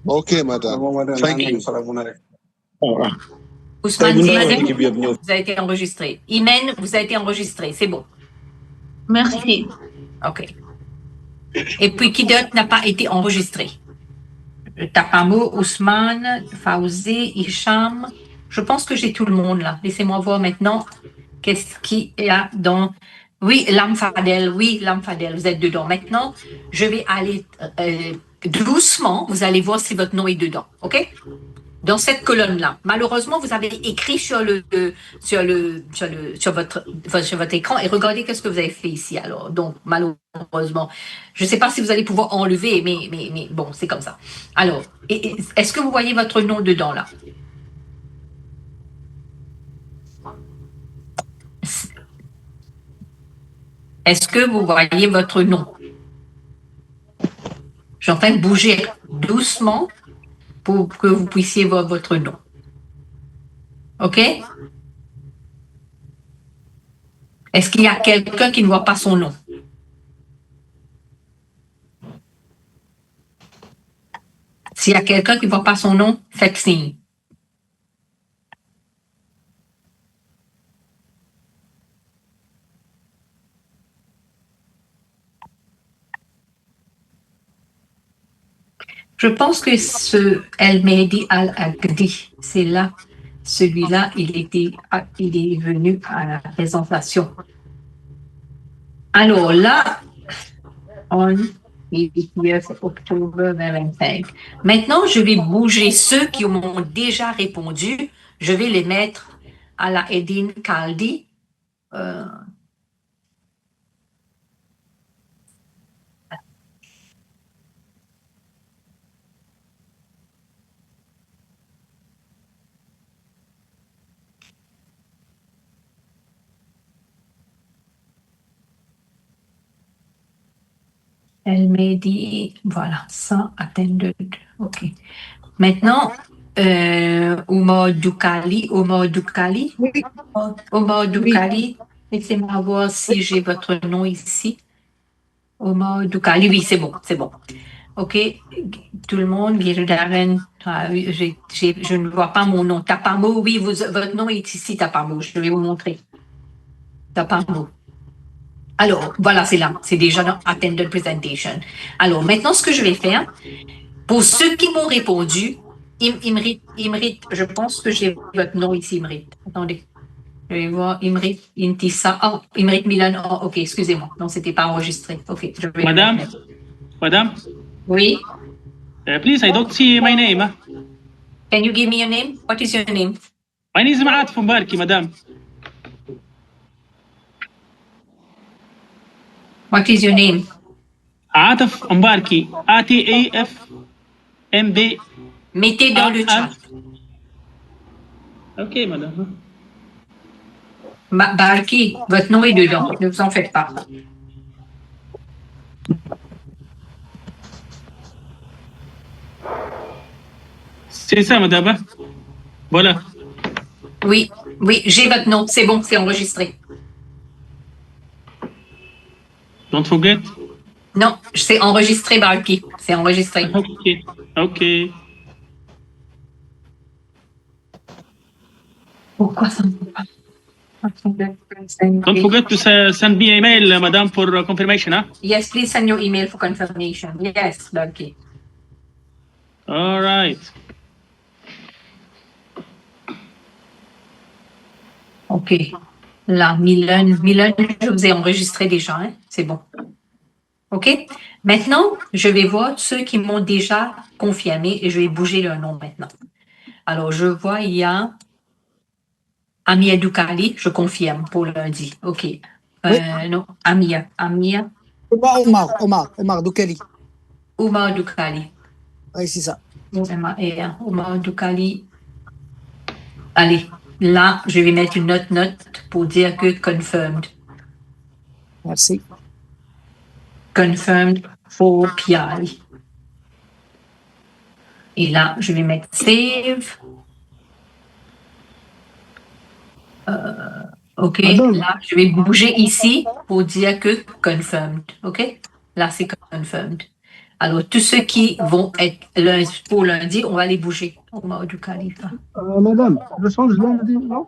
Ok, madame. Thank you. Ousmane Diagne, vous avez été enregistré. Imen, vous avez été enregistré. C'est bon. Merci. OK. Et puis, qui d'autre n'a pas été enregistré? Tapamo, Ousmane, Fawzi, Hicham. Je pense que j'ai tout le monde là. Laissez-moi voir maintenant qu'est-ce qu'il y a dans... Oui, Lamfadel, vous êtes dedans. Maintenant, je vais aller doucement. Vous allez voir si votre nom est dedans. OK? Dans cette colonne-là. Malheureusement, vous avez écrit sur votre écran et regardez qu'est-ce que vous avez fait ici. Alors, donc, malheureusement, je ne sais pas si vous allez pouvoir enlever, mais bon, c'est comme ça. Alors, est-ce que vous voyez votre nom dedans, là? Est-ce que vous voyez votre nom? Je suis en train de bouger doucement pour que vous puissiez voir votre nom. OK? Est-ce qu'il y a quelqu'un qui ne voit pas son nom? S'il y a quelqu'un qui ne voit pas son nom, faites signe. Je pense que ce El Mehdi Al-Agdi, c'est là, celui-là, il est venu à la présentation. Alors là, on est octobre 2025. Maintenant, je vais bouger ceux qui m'ont déjà répondu. Je vais les mettre à la Edine Kaldi. Elle m'a dit, voilà, ça, attended. OK. Maintenant, Omar Doukali. Oui. Omar Doukali. Laissez-moi voir si j'ai votre nom ici. Omar Doukali. Oui, c'est bon. OK. Tout le monde, Girdaren. Je ne vois pas mon nom. Tapamo, oui, votre nom est ici, Tapamo. Je vais vous montrer. Tapamo. Alors, voilà, c'est là. C'est déjà dans Attended Presentation. Alors, maintenant, ce que je vais faire, pour ceux qui m'ont répondu, Imrit, je pense que j'ai votre nom ici, Imrit. Attendez. Je vais voir Imrit, Intissa. Oh, Imrit Milan. Oh, OK, excusez-moi. Non, c'était pas enregistré. OK. Je vais Madame? Oui? Please, I don't see my name. Can you give me your name? What is your name? My name is Maat Mbarki, madame. What is your name? Ataf Mbarki. ATAFMB. Mettez dans le chat. OK, madame. Barki, votre nom est dedans. Ne vous en faites pas. C'est ça, madame. Voilà. Oui, oui, j'ai votre nom. C'est bon, c'est enregistré. Don't forget. Non, c'est enregistré, Barky. C'est enregistré. Ok. Ok. Pourquoi ça ne peut pas? Don't forget to send me an email, madame, for confirmation, huh? Yes, please send your email for confirmation. Yes, Barky. All right. OK. Là, Milan, je vous ai enregistré déjà, hein? C'est bon. OK? Maintenant, je vais voir ceux qui m'ont déjà confirmé et je vais bouger leur nom maintenant. Alors, je vois, il y a Amia Doukali, je confirme pour lundi. OK. Non, Amia. Omar Doukali. Omar Doukali. Oui, c'est ça. Omar Doukali. Allez, là, je vais mettre une note pour dire que confirmed. Merci. Confirmed for Piali. Et là, je vais mettre save. OK, là, je vais bouger ici pour dire que confirmed. OK? Là, c'est confirmed. Alors, tous ceux qui vont être pour lundi, on va les bouger. Omar Doukali. Madame, je change lundi, non?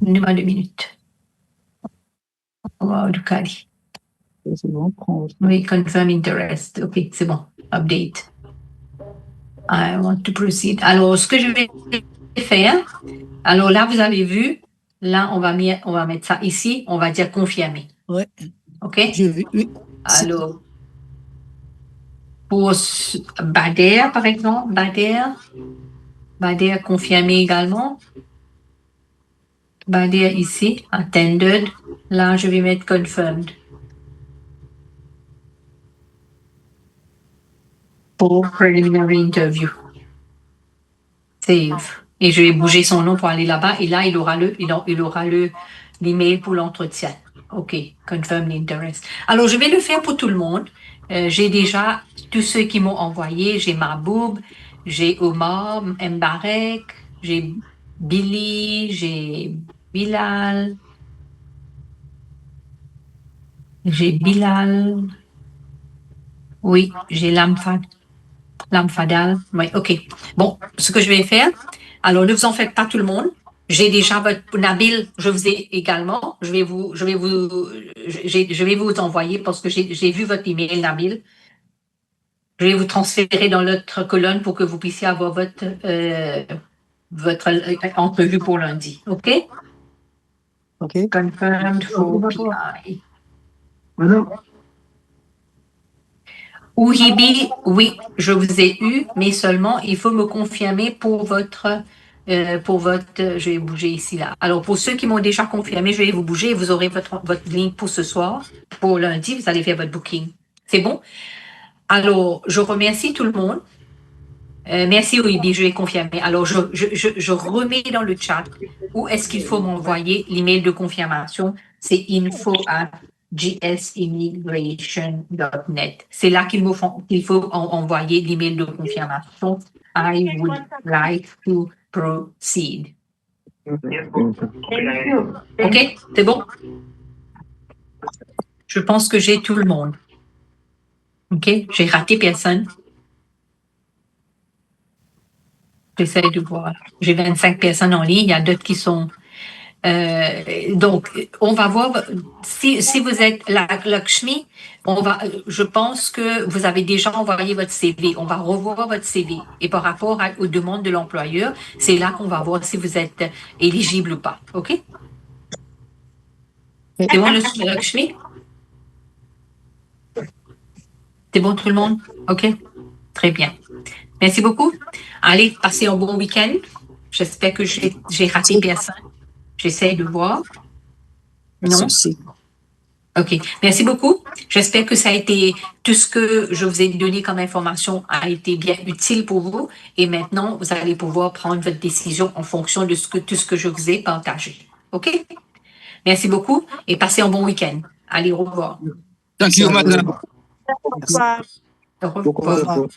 Donnez-moi 2 minutes. Omar Doukali. C'est bon, prends. Oui, confirm interest. OK, c'est bon. Update. I want to proceed. Alors, ce que je vais faire, alors là, vous avez vu, là, on va mettre ça ici, on va dire confirmer. Ouais. OK? J'ai vu, oui. Alors, pour Bader, par exemple, Bader confirmé également. Bader ici, attended. Là, je vais mettre confirmed. Pour preliminary interview. Save. Et je vais bouger son nom pour aller là-bas. Et là, il aura l'email pour l'entretien. OK. Confirm l'interest. Alors, je vais le faire pour tout le monde. J'ai déjà tous ceux qui m'ont envoyé. J'ai Mahboub, j'ai Omar, Mbarek, j'ai Billy, j'ai Bilal. J'ai Bilal. Oui, j'ai Lamfadal. Oui, OK. Bon, ce que je vais faire, alors ne vous en faites pas tout le monde. J'ai déjà votre Nabil, je vous ai également. Je vais vous envoyer parce que j'ai vu votre email, Nabil. Je vais vous transférer dans l'autre colonne pour que vous puissiez avoir votre entrevue pour lundi. OK? OK. Confirmed for PI. Madame. Ouhibi, oui, je vous ai eu, mais seulement il faut me confirmer pour votre, je vais bouger ici là. Alors pour ceux qui m'ont déjà confirmé, je vais vous bouger et vous aurez votre link pour ce soir, pour lundi, vous allez faire votre booking. C'est bon? Alors je remercie tout le monde. Merci Ouhibi, je vais confirmer. Alors je remets dans le chat où est-ce qu'il faut m'envoyer l'email de confirmation. C'est info@gsimmigration.net. C'est là qu'il faut envoyer l'email de confirmation. I would like to proceed. OK? C'est bon? Je pense que j'ai tout le monde. OK? J'ai raté personne. J'essaie de voir. J'ai 25 personnes en ligne. Il y a d'autres qui sont... donc, on va voir si vous êtes Lakshmi, je pense que vous avez déjà envoyé votre CV. On va revoir votre CV. Et par rapport aux demandes de l'employeur, c'est là qu'on va voir si vous êtes éligible ou pas. OK? C'est bon, Lakshmi? C'est bon, tout le monde? OK? Très bien. Merci beaucoup. Allez, passez un bon week-end. J'espère que j'ai raté personne. J'essaie de voir. Non? OK. Merci beaucoup. J'espère que ça a été, tout ce que je vous ai donné comme information a été bien utile pour vous. Et maintenant, vous allez pouvoir prendre votre décision en fonction de tout ce que je vous ai partagé. OK? Merci beaucoup et passez un bon week-end. Allez, au revoir. Thank you, madam. Au revoir. Au Au revoir. revoir.